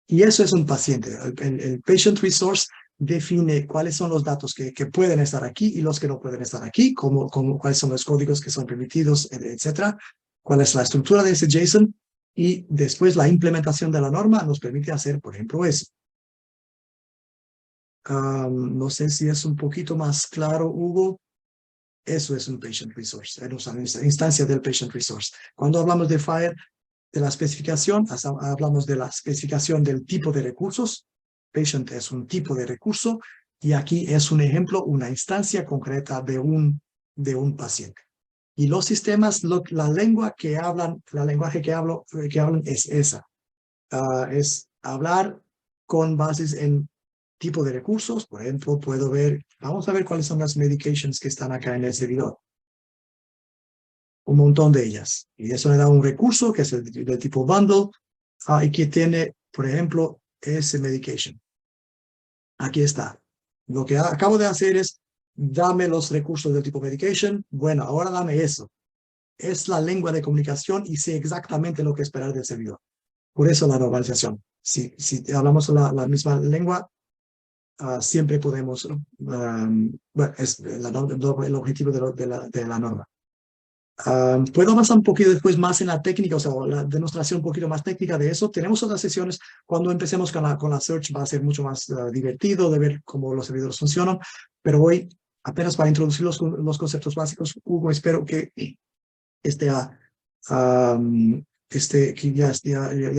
Y eso es un paciente. El Patient Resource define cuáles son los datos que pueden estar aquí y los que no pueden estar aquí, cuáles son los códigos que son permitidos, etcétera, cuál es la estructura de ese JSON, y después la implementación de la norma nos permite hacer, por ejemplo, eso. No sé si es un poquito más claro, Hugo. Eso es un Patient Resource, es una instancia del Patient Resource. Cuando hablamos de Fire, de la especificación, hablamos de la especificación del tipo de recursos. Patient es un tipo de recurso y aquí es un ejemplo, una instancia concreta de un paciente. Y los sistemas, la lengua que hablan, la lenguaje que hablan es esa. Es hablar con bases en tipo de recursos. Por ejemplo, puedo ver, vamos a ver cuáles son las medications que están acá en el servidor. Un montón de ellas. Y eso le da un recurso que es del tipo bundle y que tiene, por ejemplo, ese medication. Aquí está. Lo que acabo de hacer es, dame los recursos del tipo medication. Bueno, ahora dame eso. Es la lengua de comunicación y sé exactamente lo que esperar del servidor. Por eso la normalización. Si hablamos la misma lengua, siempre podemos, bueno, es el objetivo de la norma. Puedo avanzar un poquito después más en la técnica, o sea, la demostración un poquito más técnica de eso. Tenemos otras sesiones. Cuando empecemos con la search va a ser mucho más divertido de ver cómo los servidores funcionan, pero hoy, apenas para introducir los conceptos básicos, Hugo, espero que que ya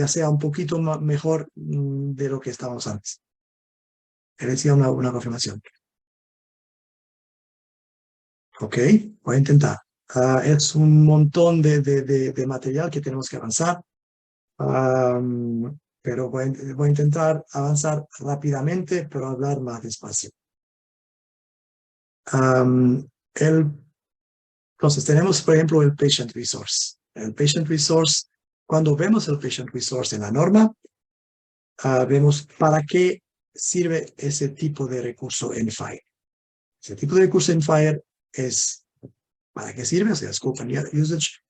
sea un poquito mejor de lo que estábamos antes. Decía una confirmación. Ok, voy a intentar. Es un montón de material que tenemos que avanzar, pero voy a intentar avanzar rápidamente, pero hablar más despacio. Entonces, tenemos, por ejemplo, el Patient Resource. El Patient Resource, cuando vemos el Patient Resource en la norma, vemos para qué sirve ese tipo de recurso en FHIR. Ese tipo de recurso en FHIR es para qué sirve, o sea, Scope and Usage.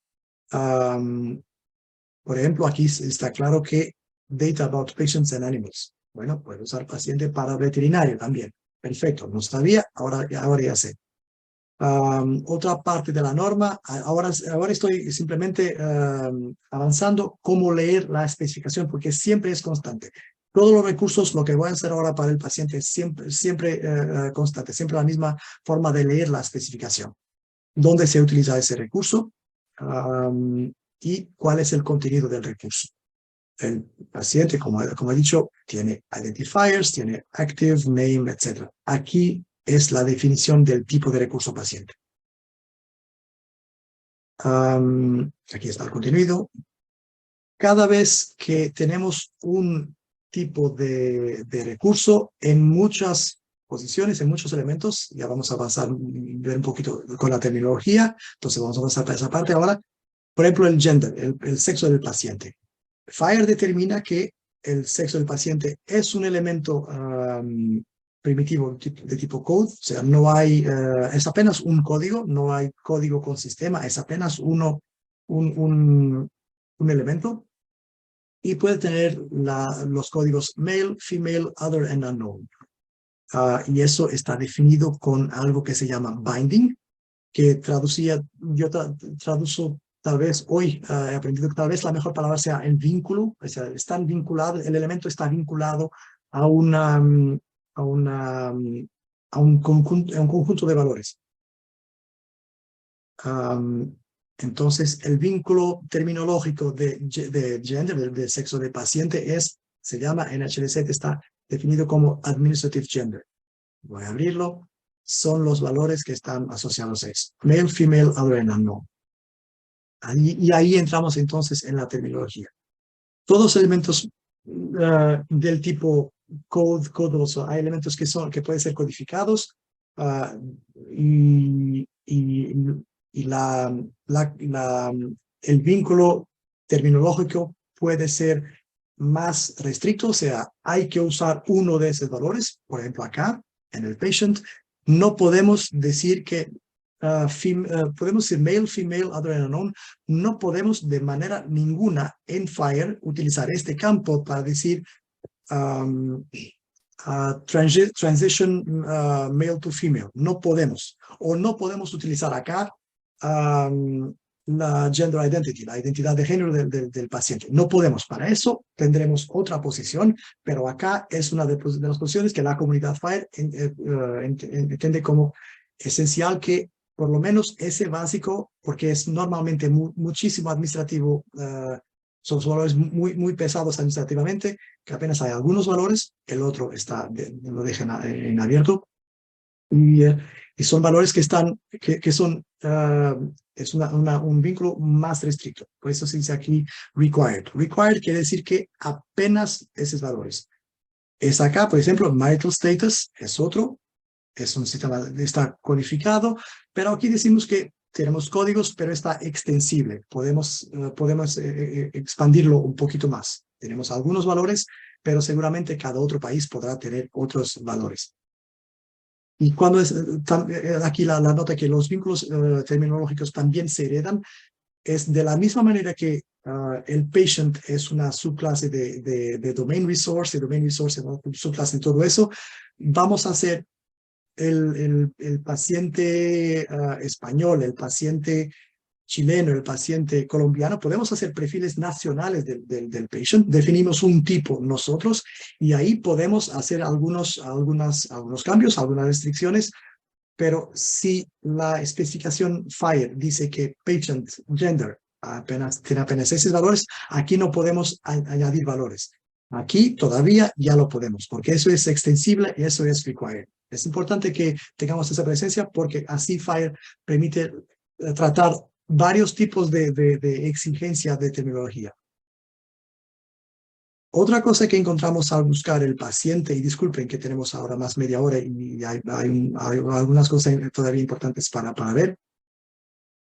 Por ejemplo, aquí está claro que Data about Patients and Animals. Bueno, puedo usar paciente para veterinario también. Perfecto, no sabía, ahora ya sé. Otra parte de la norma, ahora estoy simplemente avanzando cómo leer la especificación, porque siempre es constante. Todos los recursos, lo que voy a hacer ahora para el paciente es siempre constante, siempre la misma forma de leer la especificación. ¿Dónde se utiliza ese recurso? Y cuál es el contenido del recurso. El paciente, como he dicho, tiene identifiers, tiene active, name, etc. Aquí es la definición del tipo de recurso paciente. Aquí está el contenido. Cada vez que tenemos un tipo de recurso en muchas posiciones, en muchos elementos, ya vamos a avanzar, ver un poquito con la terminología, entonces vamos a avanzar para esa parte ahora. Por ejemplo, el gender, el sexo del paciente. FHIR determina que el sexo del paciente es un elemento primitivo de tipo code, o sea, no hay, es apenas un código, no hay código con sistema, es apenas un elemento, y puede tener los códigos male, female, other and unknown. Y eso está definido con algo que se llama binding, que yo traduzo tal vez hoy, he aprendido que tal vez la mejor palabra sea el vínculo, o sea, están vinculados, el elemento está vinculado a un conjunto de valores. Entonces, el vínculo terminológico de gender, del sexo del paciente, se llama, en HLZ está definido como administrative gender. Voy a abrirlo. Son los valores que están asociados a eso. Male, female, other and unknown. Y ahí entramos entonces en la terminología. Todos elementos del tipo code, hay elementos que pueden ser codificados y el vínculo terminológico puede ser más restricto, o sea, hay que usar uno de esos valores, por ejemplo acá, en el patient, no podemos decir que podemos decir male, female, other and unknown, no podemos de manera ninguna en FHIR utilizar este campo para decir transition male to female, no podemos, o no podemos utilizar acá la gender identity, la identidad de género del paciente. No podemos. Para eso tendremos otra posición, pero acá es una de las posiciones que la comunidad FHIR entiende como esencial, que por lo menos ese básico, porque es normalmente muchísimo administrativo, son valores muy pesados administrativamente, que apenas hay algunos valores, el otro lo dejan en abierto. Y son valores que son, es un vínculo más restricto. Por eso se dice aquí required. Required quiere decir que apenas esos valores. Es acá, por ejemplo, marital status es otro, es un sistema, está codificado, pero aquí decimos que tenemos códigos, pero está extensible. Podemos expandirlo un poquito más. Tenemos algunos valores, pero seguramente cada otro país podrá tener otros valores. Y cuando aquí la nota que los vínculos terminológicos también se heredan, es de la misma manera que el patient es una subclase de domain resource, es una subclase de todo eso. Vamos a hacer el paciente español, el paciente chileno, el paciente colombiano, podemos hacer perfiles nacionales del patient, definimos un tipo nosotros y ahí podemos hacer algunos cambios, algunas restricciones, pero si la especificación FHIR dice que patient gender tiene apenas esos valores, aquí no podemos añadir valores. Aquí todavía ya lo podemos, porque eso es extensible y eso es required. Es importante que tengamos esa presencia porque así FHIR permite tratar varios tipos de exigencia de terminología. Otra cosa que encontramos al buscar el paciente, y disculpen que tenemos ahora más media hora y hay algunas cosas todavía importantes para ver,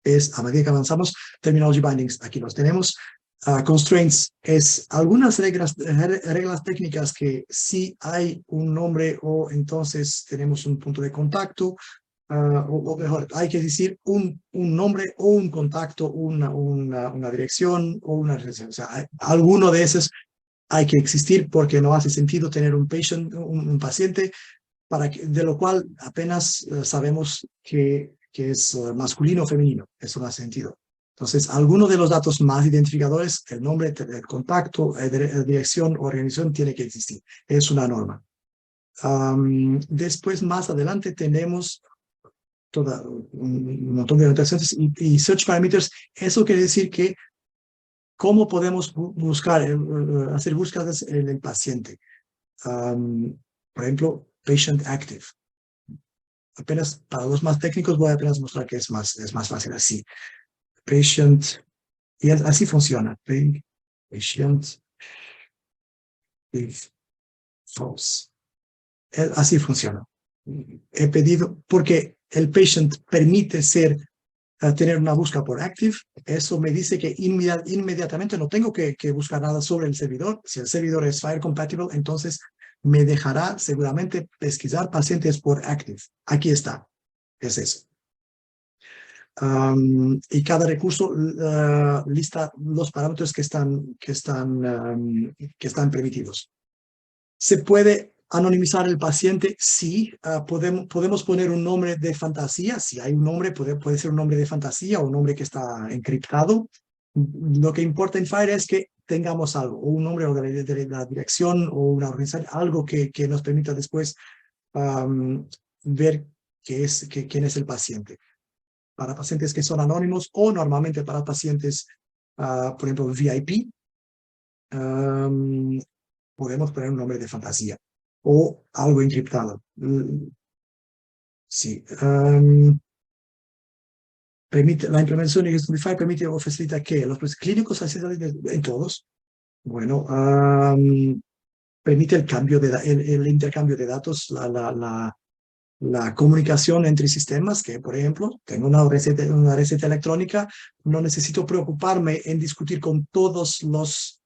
es a medida que avanzamos, terminology bindings, aquí los tenemos. Constraints es algunas reglas técnicas que si hay un nombre o entonces tenemos un punto de contacto, o mejor, hay que decir un nombre o un contacto, una dirección o una relación. O sea, alguno de esos hay que existir porque no hace sentido tener un paciente de lo cual apenas sabemos que es masculino o femenino. Eso no hace sentido. Entonces, alguno de los datos más identificadores, el nombre, el contacto, dirección o organización tiene que existir. Es una norma. Después, más adelante, tenemos un montón de notaciones y search parameters. Eso quiere decir que cómo podemos buscar, hacer búsquedas en el paciente. Por ejemplo, patient active. Apenas para los más técnicos voy a apenas mostrar que es más fácil así. Patient, y así funciona. Patient active false. Así funciona. He pedido, porque el patient permite tener una búsqueda por active, eso me dice que inmediatamente no tengo que buscar nada sobre el servidor. Si el servidor es Fire compatible, entonces me dejará seguramente pesquisar pacientes por active. Aquí está, es eso. Y cada recurso lista los parámetros que están permitidos. ¿Se puede anonimizar el paciente? Sí. Podemos poner un nombre de fantasía. Si hay un nombre, puede ser un nombre de fantasía o un nombre que está encriptado. Lo que importa en Fire es que tengamos algo, o un nombre de la dirección o una organización, algo que nos permita después ver quién es el paciente. Para pacientes que son anónimos o normalmente para pacientes, por ejemplo, VIP, podemos poner un nombre de fantasía o algo encriptado. Sí. La implementación de Justify permite o facilita que los clínicos en todos, bueno, permite el cambio el intercambio de datos, la comunicación entre sistemas, que por ejemplo, tengo una receta electrónica, no necesito preocuparme en discutir con todos los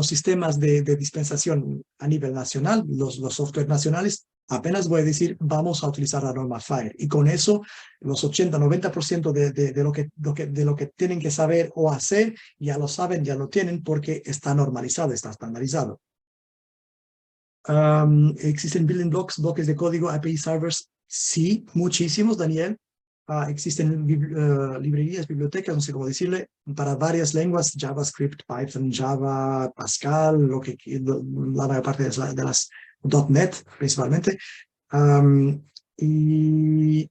sistemas de dispensación a nivel nacional, los software nacionales. Apenas voy a decir, vamos a utilizar la norma FHIR. Y con eso, los 80-90% de lo que tienen que saber o hacer, ya lo saben, ya lo tienen, porque está normalizado, está estandarizado. ¿Existen building blocks, bloques de código, API servers? Sí, muchísimos, Daniel. Existen librerías, bibliotecas, no sé cómo decirle, para varias lenguas, JavaScript, Python, Java, Pascal, la mayor parte de las .NET principalmente. Y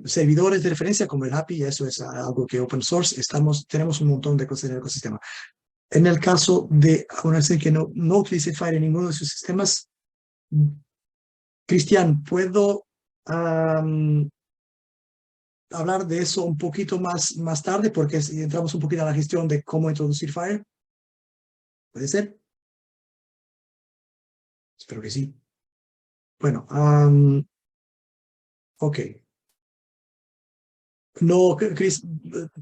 servidores de referencia como el API, eso es algo que open source, tenemos un montón de cosas en el ecosistema. En el caso de una vez que no utilice Fire en ninguno de sus sistemas, Cristian, ¿puedo hablar de eso un poquito más tarde? Porque entramos un poquito a la gestión de cómo introducir Fire. ¿Puede ser? Espero que sí. Bueno, ok. No, Chris,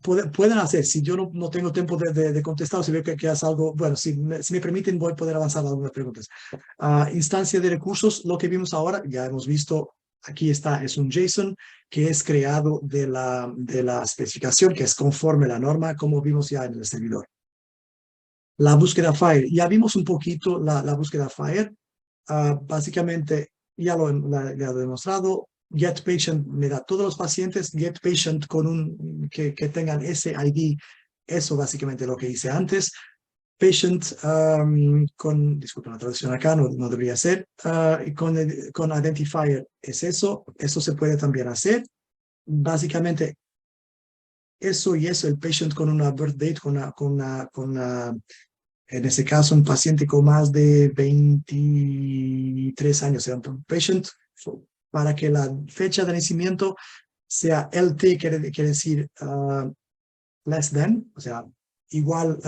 pueden hacer, si yo no tengo tiempo de contestar, si veo que es algo, bueno, si me permiten, voy a poder avanzar a algunas preguntas. Instancia de recursos, lo que vimos ahora, ya hemos visto, aquí está, es un JSON que es creado de la especificación, que es conforme a la norma, como vimos ya en el servidor. La búsqueda FHIR, ya vimos un poquito la búsqueda FHIR, básicamente ya lo he demostrado. Get patient me da todos los pacientes, get patient que tengan ese ID, eso básicamente lo que hice antes. Patient disculpen la traducción acá, no debería ser, con identifier es eso se puede también hacer. Básicamente eso y eso, el patient con una birth date, en ese caso, un paciente con más de 23 años, sea un patient, para que la fecha de nacimiento sea LT quiere decir less than, o sea, igual,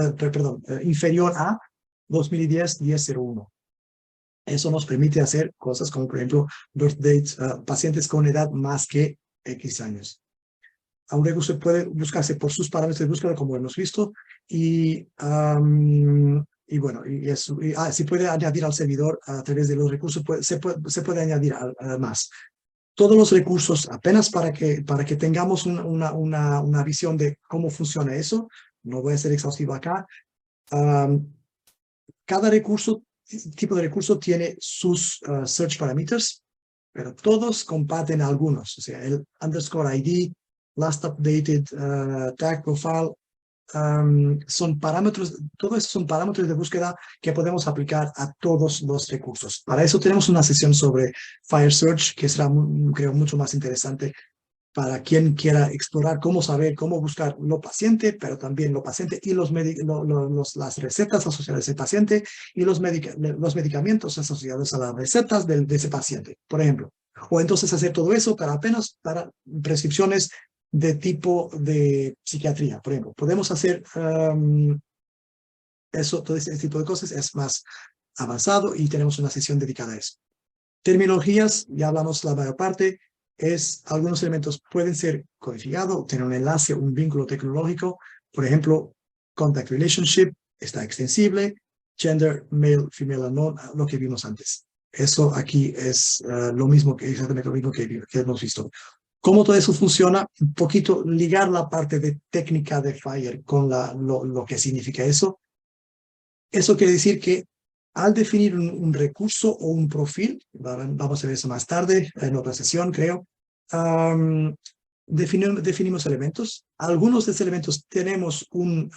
inferior a 2010-10-01. Eso nos permite hacer cosas como, por ejemplo, birth dates, pacientes con edad más que X años. A un recurso puede buscarse por sus parámetros de búsqueda, como hemos visto, y bueno, se puede añadir al servidor a través de los recursos, se puede añadir más. Todos los recursos, apenas para que tengamos una visión de cómo funciona eso, no voy a ser exhaustivo acá. Cada tipo de recurso tiene sus search parameters, pero todos comparten algunos, o sea, el underscore ID, last updated tag profile, son parámetros, todo eso son parámetros de búsqueda que podemos aplicar a todos los recursos. Para eso tenemos una sesión sobre Fire Search, que será, creo, mucho más interesante para quien quiera explorar cómo saber, cómo buscar lo paciente, pero también lo paciente y las recetas asociadas a ese paciente y los medicamentos asociados a las recetas de ese paciente, por ejemplo. O entonces hacer todo eso apenas para prescripciones de tipo de psiquiatría, por ejemplo. Podemos hacer eso, todo ese tipo de cosas es más avanzado y tenemos una sesión dedicada a eso. Terminologías, ya hablamos la mayor parte, algunos elementos pueden ser codificados, tener un enlace, un vínculo tecnológico, por ejemplo, contact relationship, está extensible, gender, male, female, unknown, lo que vimos antes. Eso aquí es exactamente lo mismo que hemos visto. ¿Cómo todo eso funciona? Un poquito ligar la parte de técnica de Fire con lo que significa eso. Eso quiere decir que al definir un recurso o un profil, vamos a ver eso más tarde, en otra sesión, creo, definimos elementos. Algunos de esos elementos tenemos un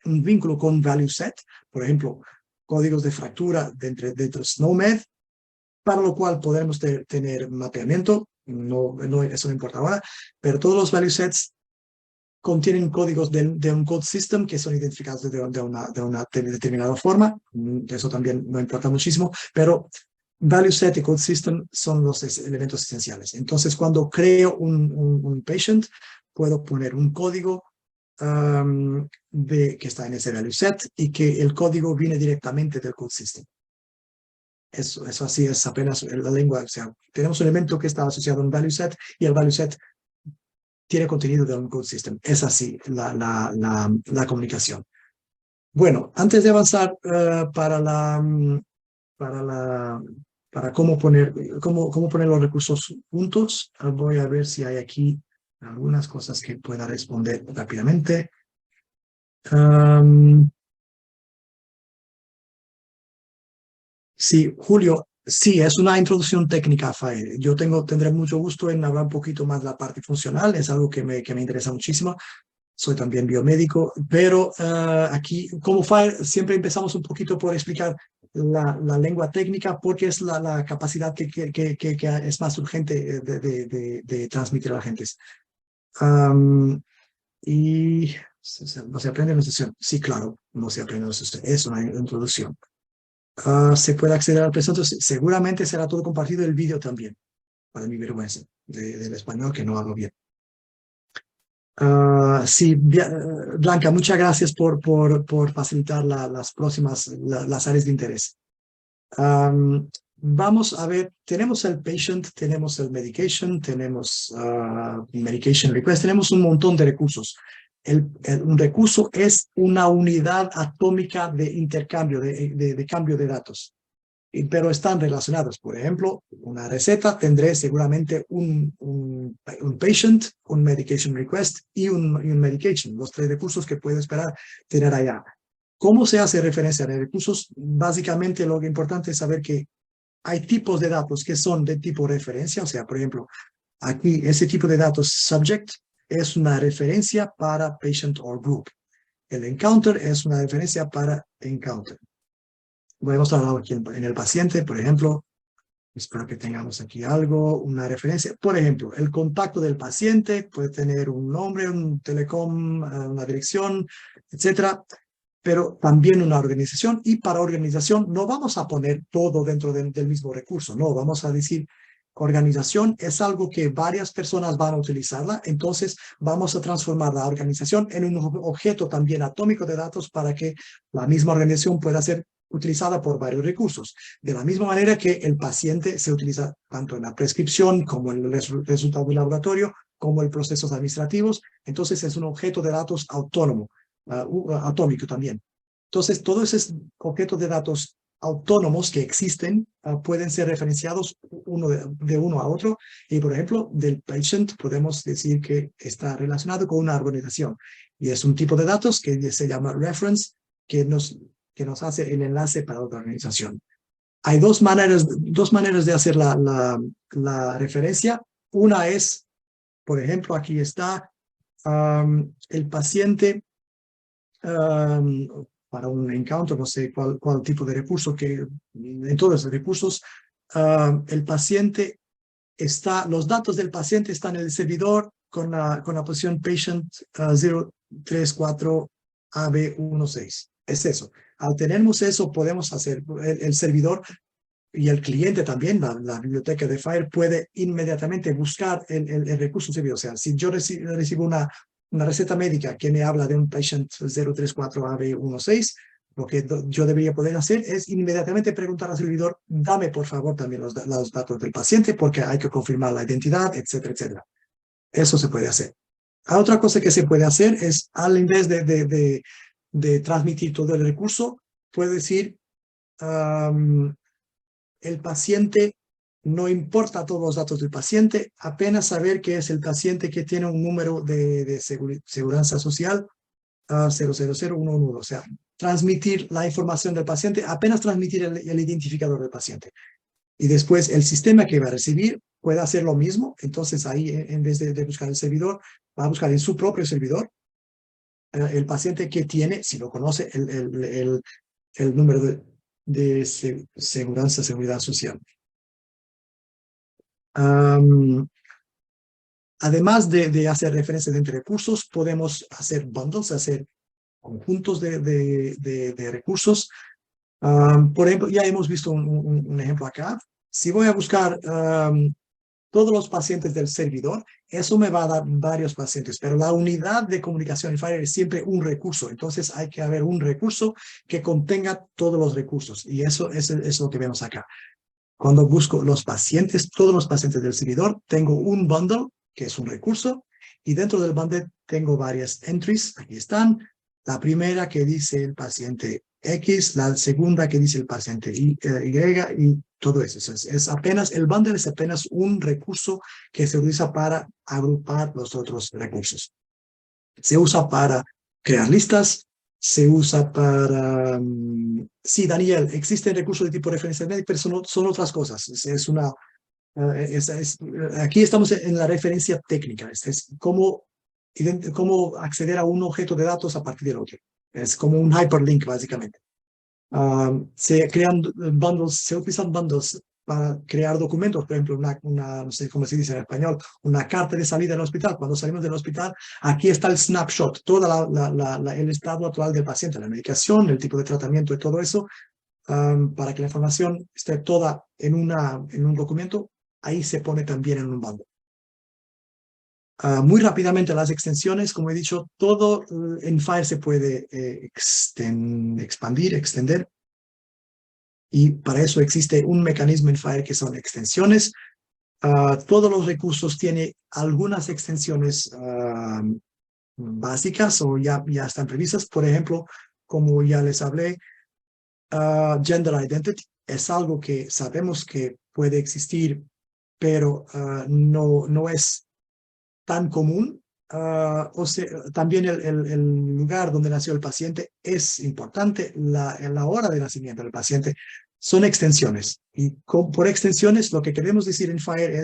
vínculo con value set, por ejemplo, códigos de fractura dentro de SNOMED, para lo cual podemos tener mapeamiento, eso no importa ahora, pero todos los value sets contienen códigos de un code system que son identificados de una determinada forma. Eso también no importa muchísimo, pero value set y code system son los elementos esenciales. Entonces, cuando creo un patient, puedo poner un código que está en ese value set y que el código viene directamente del code system. Eso así es apenas la lengua. O sea, tenemos un elemento que está asociado a un value set y el value set tiene contenido de un code system. Es así la comunicación. Bueno, antes de avanzar para cómo poner los recursos juntos, voy a ver si hay aquí algunas cosas que pueda responder rápidamente. Sí, Julio, sí, es una introducción técnica a Fire. Yo tendré mucho gusto en hablar un poquito más de la parte funcional, es algo que me interesa muchísimo. Soy también biomédico, pero aquí, como Fire, siempre empezamos un poquito por explicar la lengua técnica, porque es la capacidad que es más urgente de transmitir a la gente. Y no se aprende en una sesión. Sí, claro, no se aprende en una sesión. Es una introducción. Se puede acceder al presente, seguramente será todo compartido, el vídeo también, para mi vergüenza del español que no hablo bien. Sí, Blanca, muchas gracias por facilitar las próximas, las áreas de interés. Vamos a ver, tenemos el patient, tenemos el medication, tenemos medication request, tenemos un montón de recursos. Un recurso es una unidad atómica de intercambio, de cambio de datos, pero están relacionados. Por ejemplo, una receta tendré seguramente un patient, un medication request y un medication, los tres recursos que puedo esperar tener allá. ¿Cómo se hace referencia a recursos? Básicamente lo que es importante es saber que hay tipos de datos que son de tipo referencia, o sea, por ejemplo, aquí ese tipo de datos subject es una referencia para patient or group. El encounter es una referencia para encounter. Voy a mostrar aquí en el paciente, por ejemplo. Espero que tengamos aquí algo, una referencia. Por ejemplo, el contacto del paciente puede tener un nombre, un telecom, una dirección, etcétera, pero también una organización. Y para organización no vamos a poner todo dentro del mismo recurso, no, vamos a decir organización es algo que varias personas van a utilizarla, entonces vamos a transformar la organización en un objeto también atómico de datos para que la misma organización pueda ser utilizada por varios recursos. De la misma manera que el paciente se utiliza tanto en la prescripción como en el resultado del laboratorio, como en procesos administrativos, entonces es un objeto de datos autónomo, atómico también. Entonces, todos esos objetos de datos autónomos que existen pueden ser referenciados uno de uno a otro. Y, por ejemplo, del patient podemos decir que está relacionado con una organización. Y es un tipo de datos que se llama reference, que nos hace el enlace para otra organización. Hay dos maneras de hacer la referencia. Una es, por ejemplo, aquí está el paciente para un encounter, no sé cuál tipo de recurso, que en todos los recursos, el paciente los datos del paciente están en el servidor con la posición patient 034AB16. Es eso. Al tenernos eso, podemos hacer el servidor y el cliente también, la biblioteca de FHIR, puede inmediatamente buscar el recurso servido. O sea, si yo recibo una receta médica que me habla de un patient 034AB16, lo que yo debería poder hacer es inmediatamente preguntar al servidor, dame por favor también los datos del paciente porque hay que confirmar la identidad, etcétera, etcétera. Eso se puede hacer. Otra cosa que se puede hacer es, al invés de transmitir todo el recurso, puede decir, el paciente, no importa todos los datos del paciente, apenas saber que es el paciente que tiene un número de seguridad social 00011, o sea, transmitir la información del paciente, apenas transmitir el identificador del paciente. Y después el sistema que va a recibir puede hacer lo mismo, entonces ahí en vez de buscar el servidor, va a buscar en su propio servidor el paciente que tiene, si lo conoce, el número de seguridad social. Además de hacer referencias entre recursos, podemos hacer bundles, hacer conjuntos de recursos. Por ejemplo, ya hemos visto un ejemplo acá. Si voy a buscar todos los pacientes del servidor, eso me va a dar varios pacientes, pero la unidad de comunicación en FHIR es siempre un recurso. Entonces hay que haber un recurso que contenga todos los recursos. Y eso es lo que vemos acá. Cuando busco los pacientes, todos los pacientes del servidor, tengo un bundle, que es un recurso, y dentro del bundle tengo varias entries. Aquí están. La primera que dice el paciente X, la segunda que dice el paciente Y, y todo eso. El bundle es apenas un recurso que se utiliza para agrupar los otros recursos. Se usa para crear listas, se usa para... sí, Daniel, existen recursos de tipo referencia médica, pero son otras cosas. Aquí estamos en la referencia técnica. Es cómo acceder a un objeto de datos a partir del otro. Es como un hyperlink, básicamente. Se crean bundles, se utilizan bundles para crear documentos, por ejemplo, no sé cómo se dice en español, una carta de salida del hospital. Cuando salimos del hospital, aquí está el snapshot, todo el estado actual del paciente, la medicación, el tipo de tratamiento y todo eso, para que la información esté toda en un documento, ahí se pone también en un bundle. Muy rápidamente las extensiones, como he dicho, todo en FHIR se puede extender. Y para eso existe un mecanismo en FHIR que son extensiones. Todos los recursos tienen algunas extensiones básicas o ya están previstas. Por ejemplo, como ya les hablé, Gender Identity es algo que sabemos que puede existir, pero no es tan común. También el lugar donde nació el paciente es importante, la hora de nacimiento del paciente. Son extensiones. Y por extensiones, lo que queremos decir en FHIR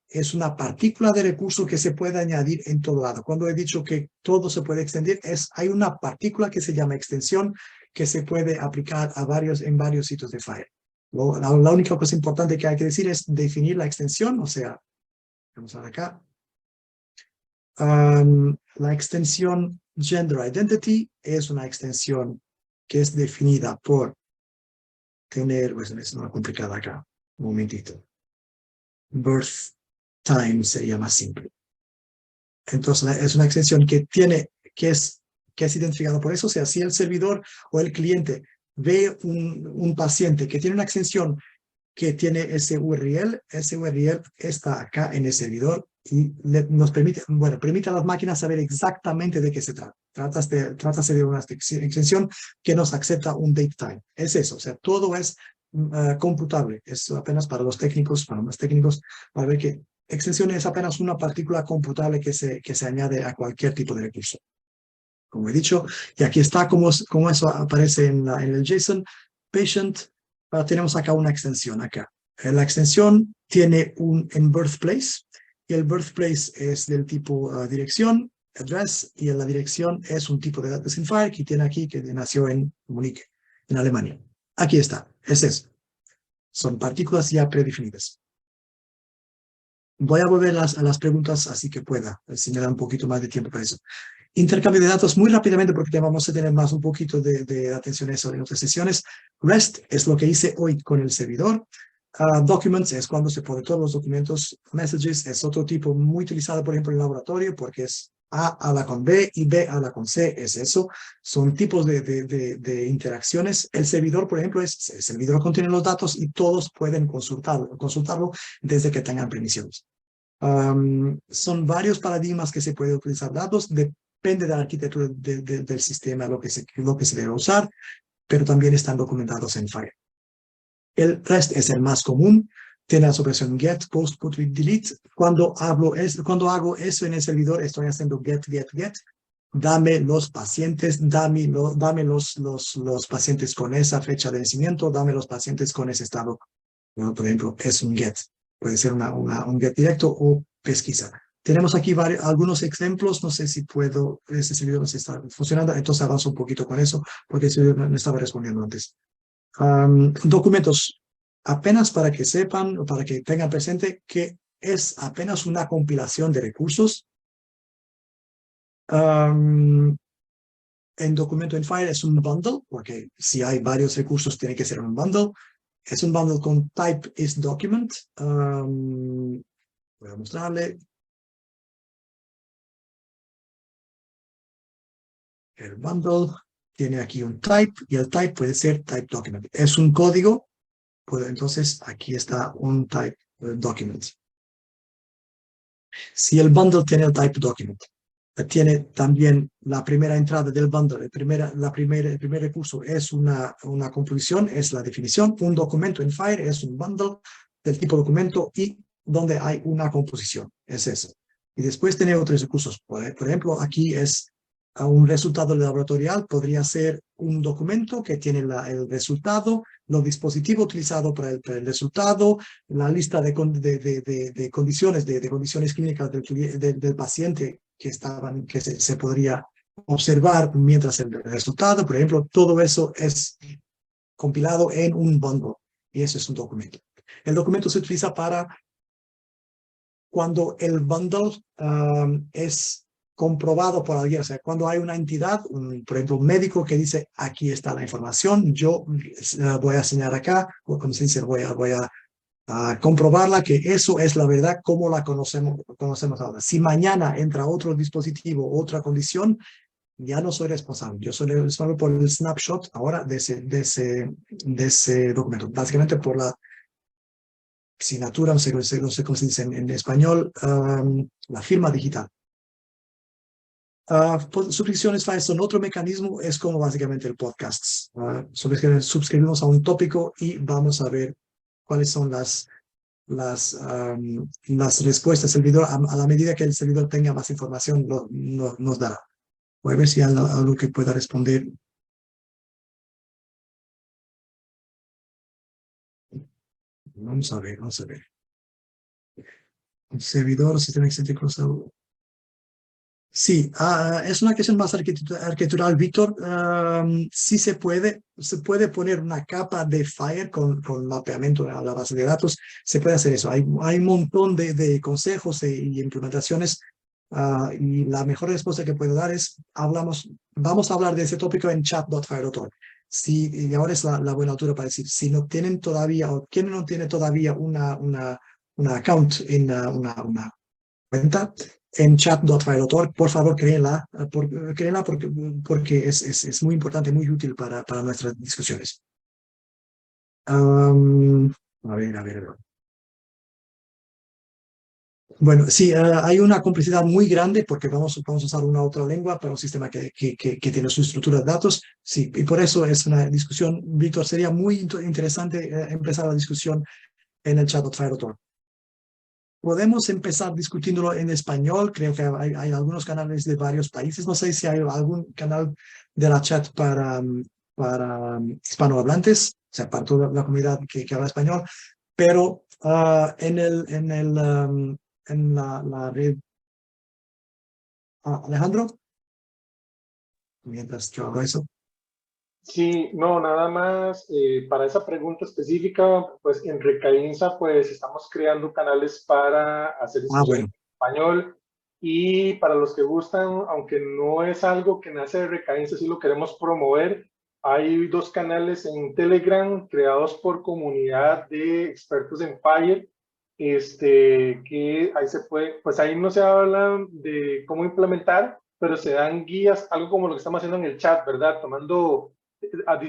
es una partícula de recurso que se puede añadir en todo lado. Cuando he dicho que todo se puede extender, hay una partícula que se llama extensión que se puede aplicar en varios sitios de FHIR. La única cosa importante que hay que decir es definir la extensión, o sea, vamos a ver acá. La extensión Gender Identity es una extensión que es definida por tener, pues es una complicada acá, un momentito. birth time sería más simple. Entonces es una extensión que es identificada por eso. O sea, si el servidor o el cliente ve un paciente que tiene una extensión que tiene ese URL está acá en el servidor y nos permite a las máquinas saber exactamente de qué se trata. Trátase de una extensión que nos acepta un date time. Es eso, o sea, todo es computable. Es apenas para los técnicos, para más técnicos, para ver que extensión es apenas una partícula computable que se añade a cualquier tipo de recurso. Como he dicho, y aquí está como eso aparece en el JSON. Patient, tenemos acá una extensión acá. La extensión tiene en birthplace, y el birthplace es del tipo dirección, address, y la dirección es un tipo de datos in file que tiene aquí, que nació en Múnich, en Alemania. Aquí está, es eso. Son partículas ya predefinidas. Voy a volver a las preguntas así que pueda, si me da un poquito más de tiempo para eso. Intercambio de datos muy rápidamente porque vamos a tener más un poquito de atención a eso en otras sesiones. REST es lo que hice hoy con el servidor. Documents es cuando se ponen todos los documentos. Messages es otro tipo muy utilizado, por ejemplo, en el laboratorio porque es A habla con B y B habla con C, es eso. Son tipos de interacciones. El servidor, por ejemplo, el servidor contiene los datos y todos pueden consultarlo desde que tengan permisiones. Son varios paradigmas que se puede utilizar datos, depende de la arquitectura del sistema lo que se debe usar, pero también están documentados en Fire. El REST es el más común, tiene la operación get, post, put, read, delete. Cuando hago eso en el servidor, estoy haciendo get. Dame los pacientes, dame los pacientes con esa fecha de vencimiento, dame los pacientes con ese estado. Bueno, por ejemplo, es un get. Puede ser un get directo o pesquisa. Tenemos aquí algunos ejemplos, no sé si ese servidor no está funcionando, entonces avanzo un poquito con eso, porque el servidor no estaba respondiendo antes. Documentos, apenas para que sepan o para que tengan presente que es apenas una compilación de recursos. En documento en Fire es un bundle, porque si hay varios recursos tiene que ser un bundle. Es un bundle con type is document. Voy a mostrarle. El bundle tiene aquí un type y el type puede ser type document. Es un código, entonces aquí está un type document. Si el bundle tiene el type document, tiene también la primera entrada del bundle, el primer recurso es una composición, es la definición. Un documento en Fire es un bundle del tipo documento y donde hay una composición, es eso. Y después tiene otros recursos. Por ejemplo, aquí es un resultado laboratorial, podría ser un documento que tiene el resultado, los dispositivos utilizados para el resultado, la lista de condiciones, de condiciones clínicas del paciente que se podría observar mientras el resultado, por ejemplo, todo eso es compilado en un bundle y eso es un documento. El documento se utiliza para cuando el bundle es comprobado por alguien, o sea, cuando hay una entidad, por ejemplo, un médico que dice, aquí está la información, yo voy a señalar acá, o como se dice, voy a comprobarla que eso es la verdad como la conocemos ahora. Si mañana entra otro dispositivo, otra condición, ya no soy responsable. Yo soy responsable por el snapshot ahora de ese documento. Básicamente por la signatura, no sé cómo se dice en español, la firma digital. Suscripciones Fire son otro mecanismo, es como básicamente el podcast. Suscribimos a un tópico y vamos a ver cuáles son las respuestas del servidor. A la medida que el servidor tenga más información, nos dará. Voy a ver si hay algo que pueda responder. Vamos a ver. El servidor, sistema excéntrico. Sí, es una cuestión más arquitectural, Víctor. Sí se puede poner una capa de Fire con mapeamiento a la base de datos. Se puede hacer eso. Hay un montón de consejos y implementaciones. Y la mejor respuesta que puedo dar es, vamos a hablar de ese tópico en chat.fire.org. Y ahora es la buena altura para decir, si no tienen todavía, o quien no tiene todavía una una account en una cuenta en chat.fire.org, por favor, créenla, créenla porque es muy importante, muy útil para nuestras discusiones. A ver. Bueno, sí, hay una complejidad muy grande porque vamos a usar una otra lengua para un sistema que tiene su estructura de datos. Sí, y por eso es una discusión, Víctor, sería muy interesante empezar la discusión en el chat.fire.org. Podemos empezar discutiéndolo en español. Creo que hay algunos canales de varios países. No sé si hay algún canal de la chat para hispanohablantes, o sea, para toda la comunidad que habla español. Pero en la red, Alejandro, mientras yo hago eso. Sí, no, nada más para esa pregunta específica, pues en Recainsa pues estamos creando canales para hacer discusiones Bueno. en español y para los que gustan, aunque no es algo que nace de Recainsa, sí lo queremos promover, hay 2 canales en Telegram creados por comunidad de expertos en Fire, que ahí se puede, pues ahí no se habla de cómo implementar, pero se dan guías, algo como lo que estamos haciendo en el chat, ¿verdad? Tomando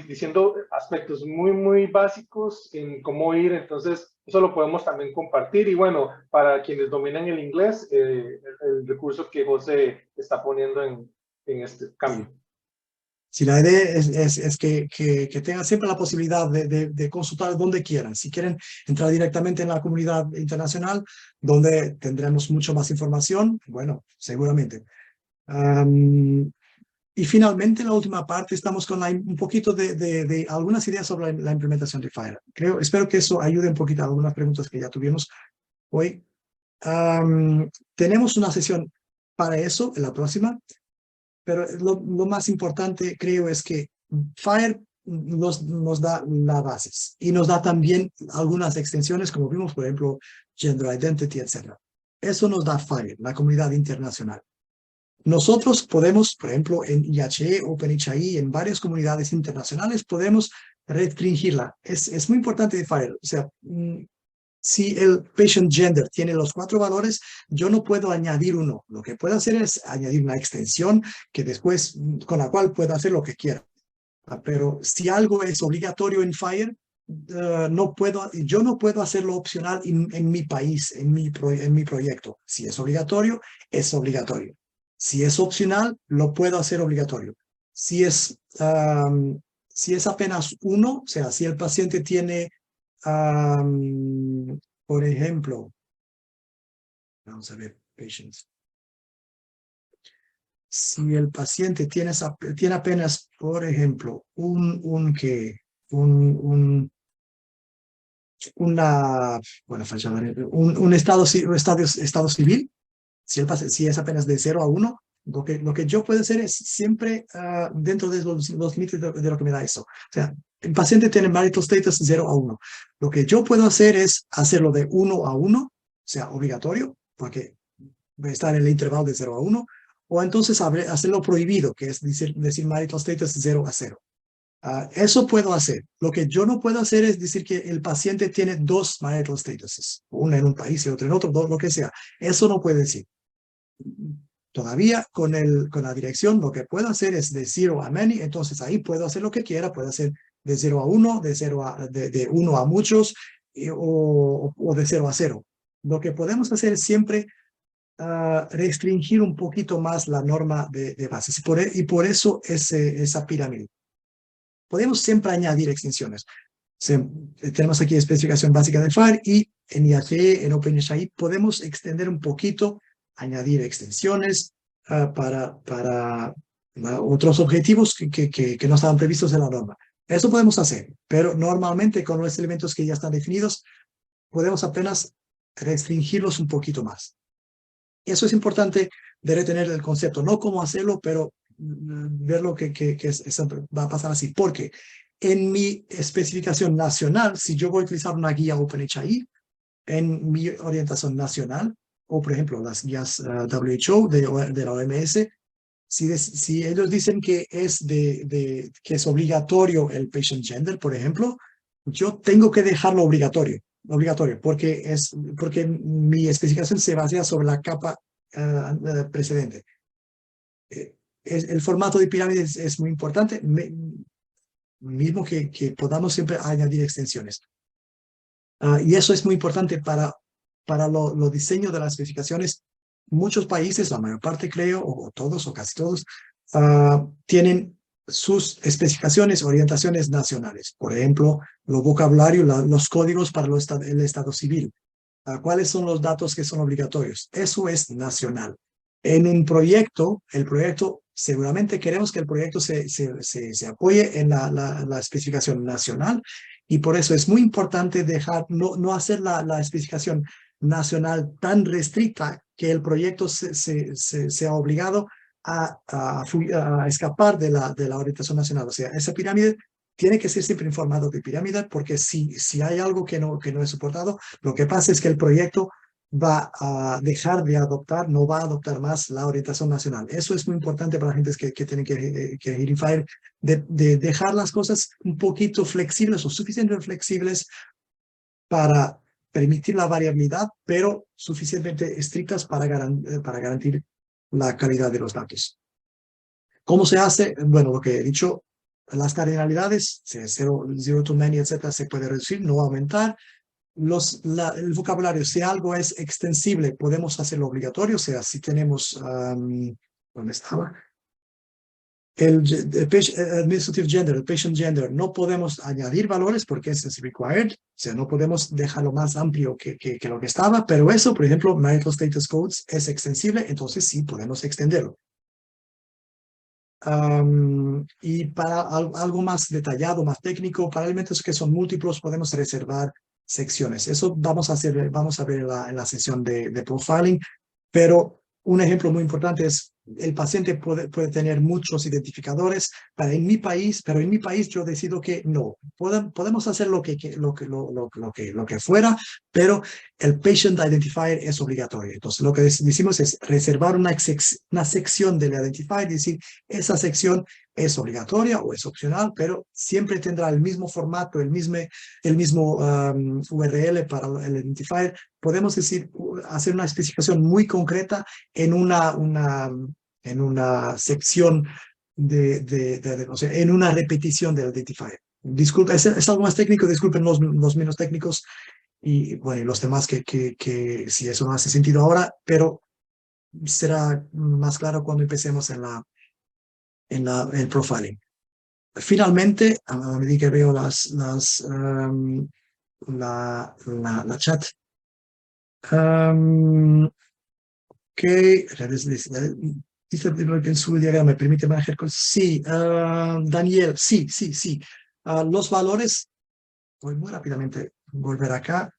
diciendo aspectos muy básicos en cómo ir, entonces eso lo podemos también compartir y bueno, para quienes dominan el inglés, el recurso que José está poniendo en este cambio. Si la idea es que tengan siempre la posibilidad de consultar donde quieran. Si quieren entrar directamente en la comunidad internacional, donde tendremos mucho más información, bueno, seguramente. Y finalmente, la última parte, estamos con un poquito de algunas ideas sobre la implementación de Fire. Espero que eso ayude un poquito a algunas preguntas que ya tuvimos hoy. Tenemos una sesión para eso en la próxima, pero lo más importante, creo, es que Fire nos da las bases y nos da también algunas extensiones, como vimos, por ejemplo, Gender Identity, etc. Eso nos da Fire, la comunidad internacional. Nosotros podemos, por ejemplo, en IHE, OpenHI, en varias comunidades internacionales, podemos restringirla. Es muy importante de Fire. O sea, si el patient gender tiene los 4 valores, yo no puedo añadir uno. Lo que puedo hacer es añadir una extensión que después, con la cual puedo hacer lo que quiera. Pero si algo es obligatorio en Fire, yo no puedo hacerlo opcional en mi país, en mi proyecto. Si es obligatorio, es obligatorio. Si es opcional, lo puedo hacer obligatorio. Si es apenas uno, o sea, si el paciente tiene, por ejemplo, vamos a ver, patients. Si el paciente tiene apenas, por ejemplo, un estado civil, si es apenas de 0 a 1, lo que yo puedo hacer es siempre dentro de los límites de lo que me da eso. O sea, el paciente tiene marital status 0 a 1. Lo que yo puedo hacer es hacerlo de 1 a 1, o sea, obligatorio, porque voy a estar en el intervalo de 0 a 1, o entonces hacerlo prohibido, que es decir marital status 0 a 0. Eso puedo hacer. Lo que yo no puedo hacer es decir que el paciente tiene 2 marital statuses, una en un país y otra en otro, lo que sea. Eso no puede decir. Todavía con la dirección lo que puedo hacer es de 0 a many, entonces ahí puedo hacer lo que quiera, puedo hacer de 0 a 1, de 1 a muchos, o de 0 a 0. Lo que podemos hacer es siempre restringir un poquito más la norma de bases, y por eso esa pirámide. Podemos siempre añadir extensiones. Tenemos aquí especificación básica de Fire y en IHE, en OpenHI, podemos extender un poquito, añadir extensiones para otros objetivos que no estaban previstos en la norma. Eso podemos hacer, pero normalmente con los elementos que ya están definidos, podemos apenas restringirlos un poquito más. Eso es importante de retener el concepto, no cómo hacerlo, pero ver lo que va a pasar así. Porque en mi especificación nacional, si yo voy a utilizar una guía OpenHI, en mi orientación nacional, o por ejemplo las guías WHO de la OMS, si ellos dicen que es obligatorio el patient gender, por ejemplo, yo tengo que dejarlo obligatorio. obligatorio, porque mi especificación se basa sobre la capa precedente. El formato de pirámide es muy importante, mismo que podamos siempre añadir extensiones. Y eso es muy importante para los diseños de las especificaciones. Muchos países, la mayor parte creo, o todos o casi todos, tienen sus especificaciones, orientaciones nacionales. Por ejemplo, los vocabularios, los códigos para el Estado civil. ¿Cuáles son los datos que son obligatorios? Eso es nacional. En un proyecto, el proyecto, seguramente queremos que el proyecto se apoye en la especificación nacional, y por eso es muy importante no hacer la especificación nacional tan restricta que el proyecto sea obligado a escapar de la orientación nacional. O sea, esa pirámide tiene que ser siempre informado de pirámide, porque si hay algo que no es soportado, lo que pasa es que el proyecto va a dejar de adoptar, no va a adoptar más la orientación nacional. Eso es muy importante para la gente que tienen que ir Fire, de dejar las cosas un poquito flexibles o suficientemente flexibles para permitir la variabilidad, pero suficientemente estrictas para garantir la calidad de los datos. ¿Cómo se hace? Bueno, lo que he dicho, las cardinalidades, zero to many, etcétera, se puede reducir, no aumentar. El vocabulario, si algo es extensible, podemos hacerlo obligatorio. O sea, si tenemos, ¿dónde estaba? El administrative gender, el patient gender, no podemos añadir valores porque es required. O sea, no podemos dejarlo más amplio que lo que estaba, pero eso, por ejemplo, marital status codes es extensible, entonces sí podemos extenderlo. Y para algo más detallado, más técnico, para elementos que son múltiplos, podemos reservar secciones. Eso vamos a ver en la sesión de profiling, pero un ejemplo muy importante es el paciente puede tener muchos identificadores, pero en mi país yo decido que no, podemos hacer lo que fuera, pero el patient identifier es obligatorio. Entonces lo que decimos es reservar una sección del identifier, es decir, esa sección es obligatoria o es opcional, pero siempre tendrá el mismo formato, el mismo URL para el identifier. Podemos decir, hacer una especificación muy concreta en una sección o sea, en una repetición del identifier. Disculpa, es algo más técnico, disculpen los menos técnicos y bueno, los demás que si eso no hace sentido ahora, pero será más claro cuando empecemos el profiling. Finalmente, a medida que veo la chat, ok, dice que en su diagrama me permite manejar cosas. Sí, Daniel, sí. Los valores, voy muy rápidamente volver acá,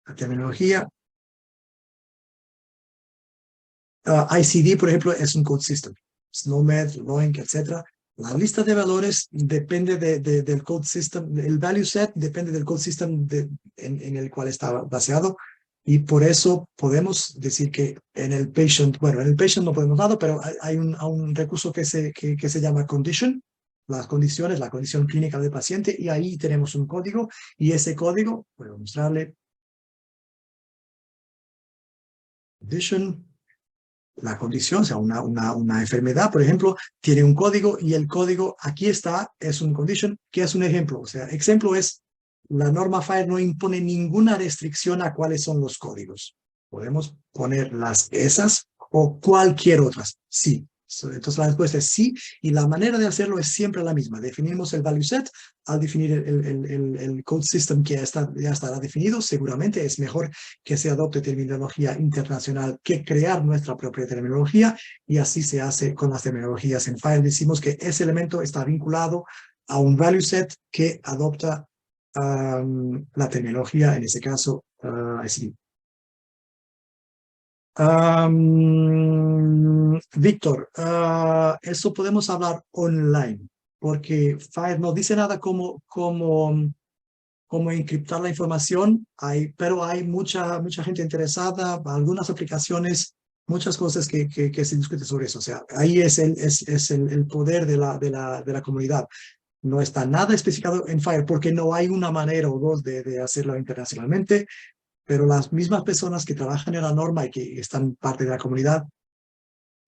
la terminología. ICD, por ejemplo, es un code system. SNOMED, LOINC, etc. La lista de valores depende del code system, el value set depende del code system en el cual está baseado, y por eso podemos decir que en el patient no podemos nada, pero hay un recurso que se llama condition, las condiciones, la condición clínica del paciente, y ahí tenemos un código, y ese código, puedo mostrarle, condition, la condición, o sea, una enfermedad, por ejemplo, tiene un código, y el código aquí está, es un condition, que es un ejemplo. O sea, ejemplo es, la norma FHIR no impone ninguna restricción a cuáles son los códigos. Podemos poner esas o cualquier otras, sí. Entonces la respuesta es sí, y la manera de hacerlo es siempre la misma. Definimos el value set. Al definir el code system que ya estará definido, seguramente es mejor que se adopte terminología internacional que crear nuestra propia terminología, y así se hace con las terminologías en FHIR. Decimos que ese elemento está vinculado a un value set que adopta la terminología, en ese caso, ICD. Víctor, eso podemos hablar online, porque FHIR no dice nada cómo encriptar la información, pero hay mucha gente interesada, algunas aplicaciones, muchas cosas que se discuten sobre eso. O sea, ahí es el poder de la comunidad. No está nada especificado en Fire porque no hay una manera o dos de hacerlo internacionalmente, pero las mismas personas que trabajan en la norma y que están parte de la comunidad,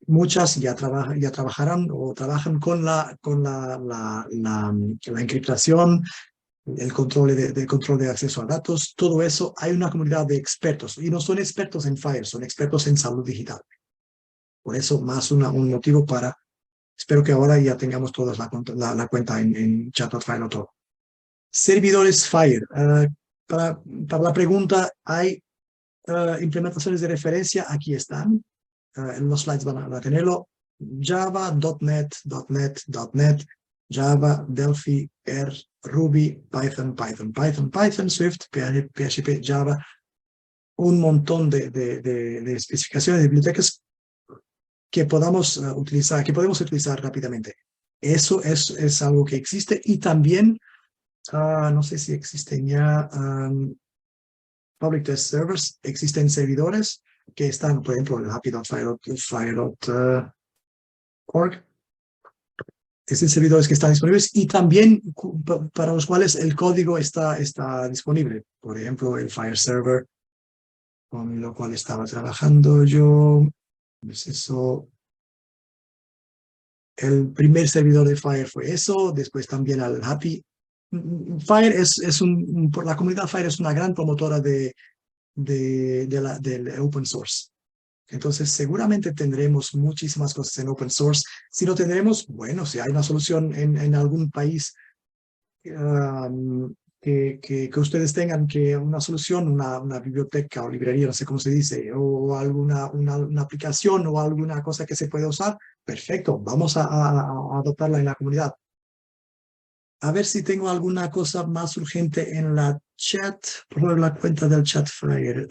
muchas ya trabajarán o trabajan con la encriptación, el control control de acceso a datos, todo eso. Hay una comunidad de expertos y no son expertos en Fire, son expertos en salud digital. Por eso más un motivo para, espero que ahora ya tengamos todas la cuenta en Chat.Fire o todo. Servidores Fire. Para la pregunta, ¿hay implementaciones de referencia? Aquí están. En los slides van a tenerlo. Java, .NET, .NET, .NET, Java, Delphi, R, Ruby, Python, Python, Python, Python, Swift, PHP, Java, un montón de especificaciones de bibliotecas que podamos utilizar, que podemos utilizar rápidamente. Eso es algo que existe y también, no sé si existen ya Public Test Servers, existen servidores que están, por ejemplo, en happy.fire.org. Existen servidores que están disponibles y también para los cuales el código está disponible. Por ejemplo, el Fire Server, con lo cual estaba trabajando yo. Es eso. El primer servidor de Fire fue eso, después también al Happy. Fire la comunidad Fire es una gran promotora del open source. Entonces, seguramente tendremos muchísimas cosas en open source. Si no tendremos, bueno, si hay una solución en algún país que ustedes tengan, que una solución, una biblioteca o librería, no sé cómo se dice, o alguna una aplicación o alguna cosa que se puede usar, perfecto, vamos a adoptarla en la comunidad. A ver si tengo alguna cosa más urgente en la chat, por la cuenta del Chatfire.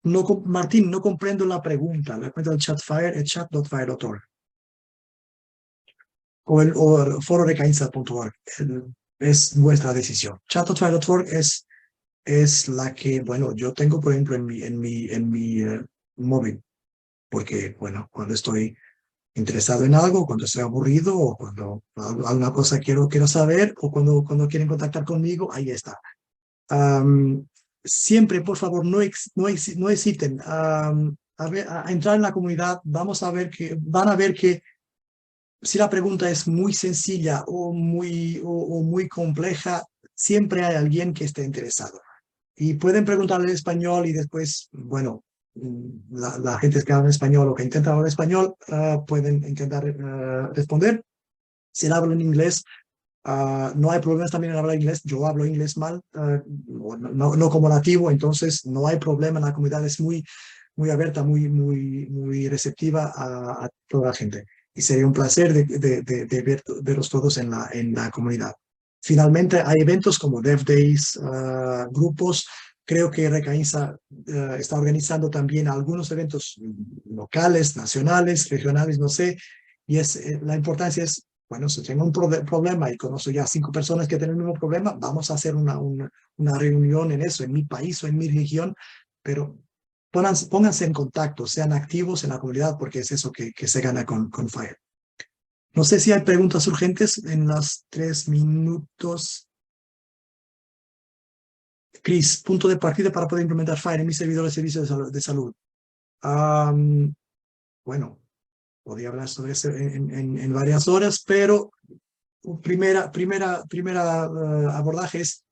No, Martín, no comprendo la pregunta. La cuenta del Chatfire es chat.fire.org o fororecainsa.org. Es vuestra decisión. Chat.fire.org es la que, bueno, yo tengo, por ejemplo, en mi móvil, porque, bueno, cuando estoy interesado en algo, cuando estoy aburrido o cuando alguna cosa quiero saber o cuando quieren contactar conmigo, ahí está. Siempre, por favor, no hesiten a entrar en la comunidad. Van a ver que si la pregunta es muy sencilla o muy compleja, siempre hay alguien que esté interesado. Y pueden preguntarle en español y después, bueno, la gente que habla en español o que intenta hablar español pueden intentar responder. Si él habla en inglés, no hay problemas también en hablar inglés. Yo hablo inglés mal, no como nativo, entonces no hay problema. La comunidad es muy abierta, muy receptiva a toda la gente. Y sería un placer de veros todos en la comunidad. Finalmente, hay eventos como Dev Days, grupos. Creo que Recainsa está organizando también algunos eventos locales, nacionales, regionales, no sé. Y la importancia es, bueno, si tengo un problema y conozco ya 5 personas que tienen el mismo problema, vamos a hacer una reunión en eso, en mi país o en mi región, pero pónganse en contacto, sean activos en la comunidad, porque es eso que se gana con Fire. No sé si hay preguntas urgentes en los 3 minutos. Chris, punto de partida para poder implementar Fire en mi servidor de servicios de salud. Bueno, podría hablar sobre eso en varias horas, pero primera abordaje es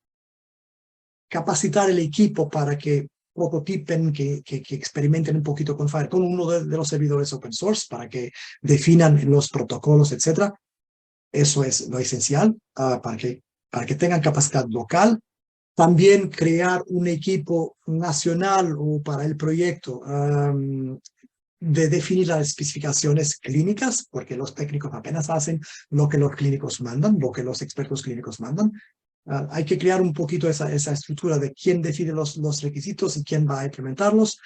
capacitar el equipo para que prototipen, que experimenten un poquito con Fire, con uno de los servidores open source, para que definan los protocolos, etc. Eso es lo esencial para que tengan capacidad local. También crear un equipo nacional o para el proyecto de definir las especificaciones clínicas, porque los técnicos apenas hacen lo que los clínicos mandan, lo que los expertos clínicos mandan. Hay que crear un poquito esa estructura de quién decide los requisitos y quién va a implementarlos.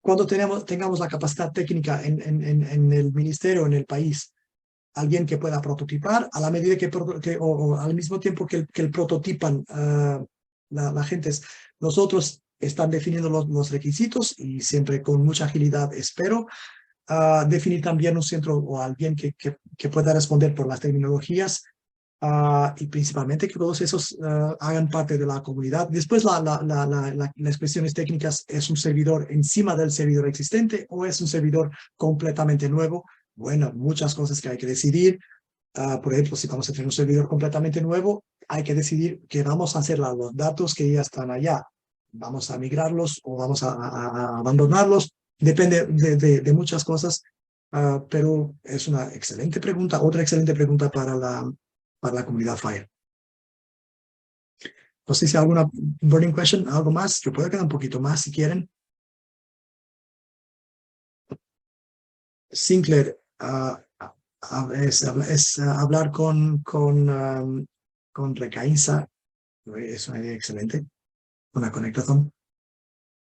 Cuando tengamos la capacidad técnica en el ministerio, en el país, alguien que pueda prototipar, a la medida o al mismo tiempo que el prototipan la gente, nosotros están definiendo los requisitos y siempre con mucha agilidad, espero, definir también un centro o alguien que pueda responder por las terminologías y principalmente que todos esos hagan parte de la comunidad. Después las cuestiones técnicas, ¿es un servidor encima del servidor existente o es un servidor completamente nuevo? Bueno, muchas cosas que hay que decidir. Por ejemplo, si vamos a tener un servidor completamente nuevo, hay que decidir qué vamos a hacer a los datos que ya están allá. ¿Vamos a migrarlos o vamos a abandonarlos? Depende de muchas cosas, pero es una excelente pregunta, otra excelente pregunta para la comunidad Fire. No sé si hay alguna burning question, algo más. Yo puedo quedar un poquito más si quieren. Sinclair, es hablar con Recaínsa. Es una idea excelente. Una conectación.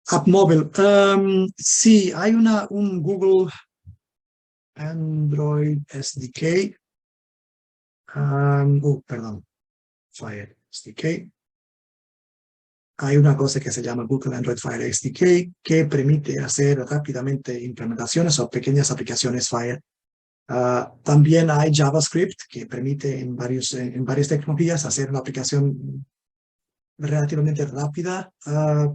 App móvil. Sí, hay un Google Android SDK. Perdón. Fire SDK. Hay una cosa que se llama Google Android Fire SDK que permite hacer rápidamente implementaciones o pequeñas aplicaciones Fire. También hay JavaScript que permite en varias tecnologías hacer una aplicación relativamente rápida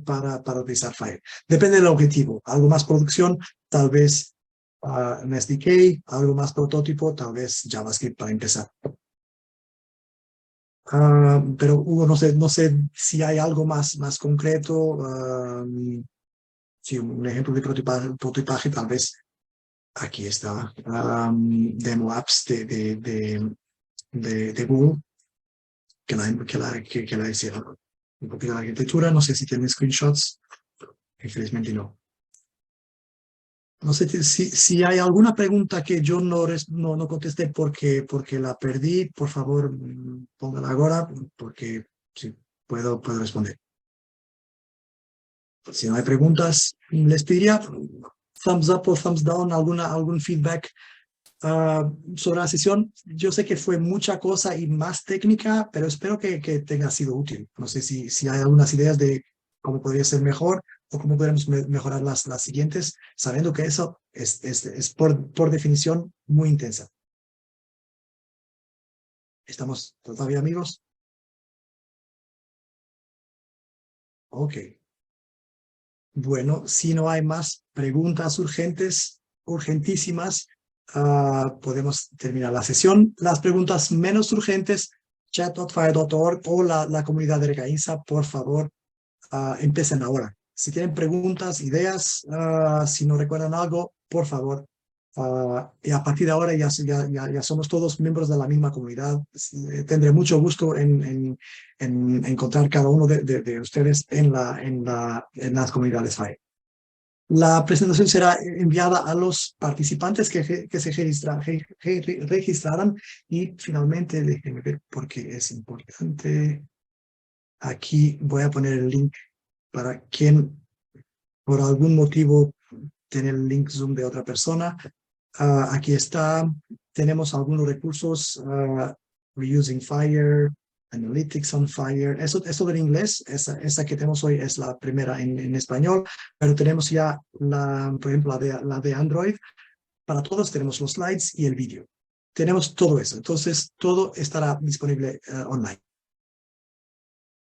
para utilizar Fire. Depende del objetivo. Algo más producción, tal vez un SDK, algo más prototipo, tal vez JavaScript para empezar. Pero Hugo, no sé si hay algo más concreto. Si un ejemplo de prototipaje, tal vez aquí está. Demo apps de Google que la hicieron. Un poquito de arquitectura, no sé si tienen screenshots. Infelizmente no. No sé si hay alguna pregunta que yo no contesté porque la perdí, por favor, póngala ahora, porque sí, puedo responder. Si no hay preguntas, les pediría thumbs up o thumbs down, algún feedback sobre la sesión. Yo sé que fue mucha cosa y más técnica, pero espero que tenga sido útil. No sé si hay algunas ideas de cómo podría ser mejor o cómo podemos mejorar las siguientes, sabiendo que eso es por definición muy intensa. ¿Estamos todavía amigos? Ok. Bueno, si no hay más preguntas urgentísimas, podemos terminar la sesión. Las preguntas menos urgentes, chat.fire.org o la comunidad de Recaínsa, por favor, empiecen ahora. Si tienen preguntas, ideas, si no recuerdan algo, por favor. Y a partir de ahora ya somos todos miembros de la misma comunidad. Tendré mucho gusto en encontrar cada uno de ustedes en las comunidades FIRE. La presentación será enviada a los participantes que se registraran y finalmente, déjenme ver porque es importante. Aquí voy a poner el link para quien por algún motivo tiene el link Zoom de otra persona. Aquí está. Tenemos algunos recursos. Reusing Fire, Analytics on Fire. Eso del inglés, esa que tenemos hoy es la primera en español, pero tenemos ya, por ejemplo, la de Android. Para todos tenemos los slides y el vídeo. Tenemos todo eso. Entonces, todo estará disponible online.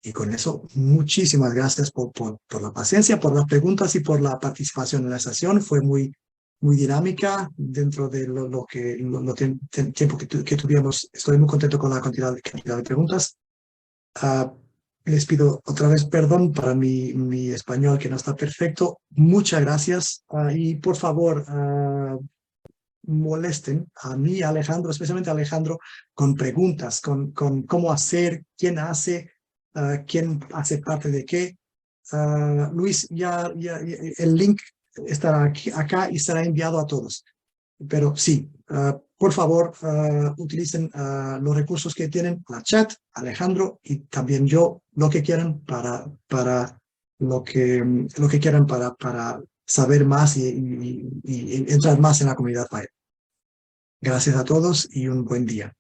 Y con eso, muchísimas gracias por la paciencia, por las preguntas y por la participación en la sesión. Fue muy dinámica dentro de tiempo que tuvimos. Estoy muy contento con la cantidad de preguntas. Les pido otra vez perdón para mi español que no está perfecto. Muchas gracias y por favor molesten a mí, Alejandro, especialmente a Alejandro, con preguntas, con cómo hacer, quién hace, quién hace parte de qué. Luis, ya el link estará acá y será enviado a todos. Pero sí, por favor, utilicen los recursos que tienen, la chat, Alejandro y también yo, lo que quieran para lo que quieran para saber más y entrar más en la comunidad Fire. Gracias a todos y un buen día.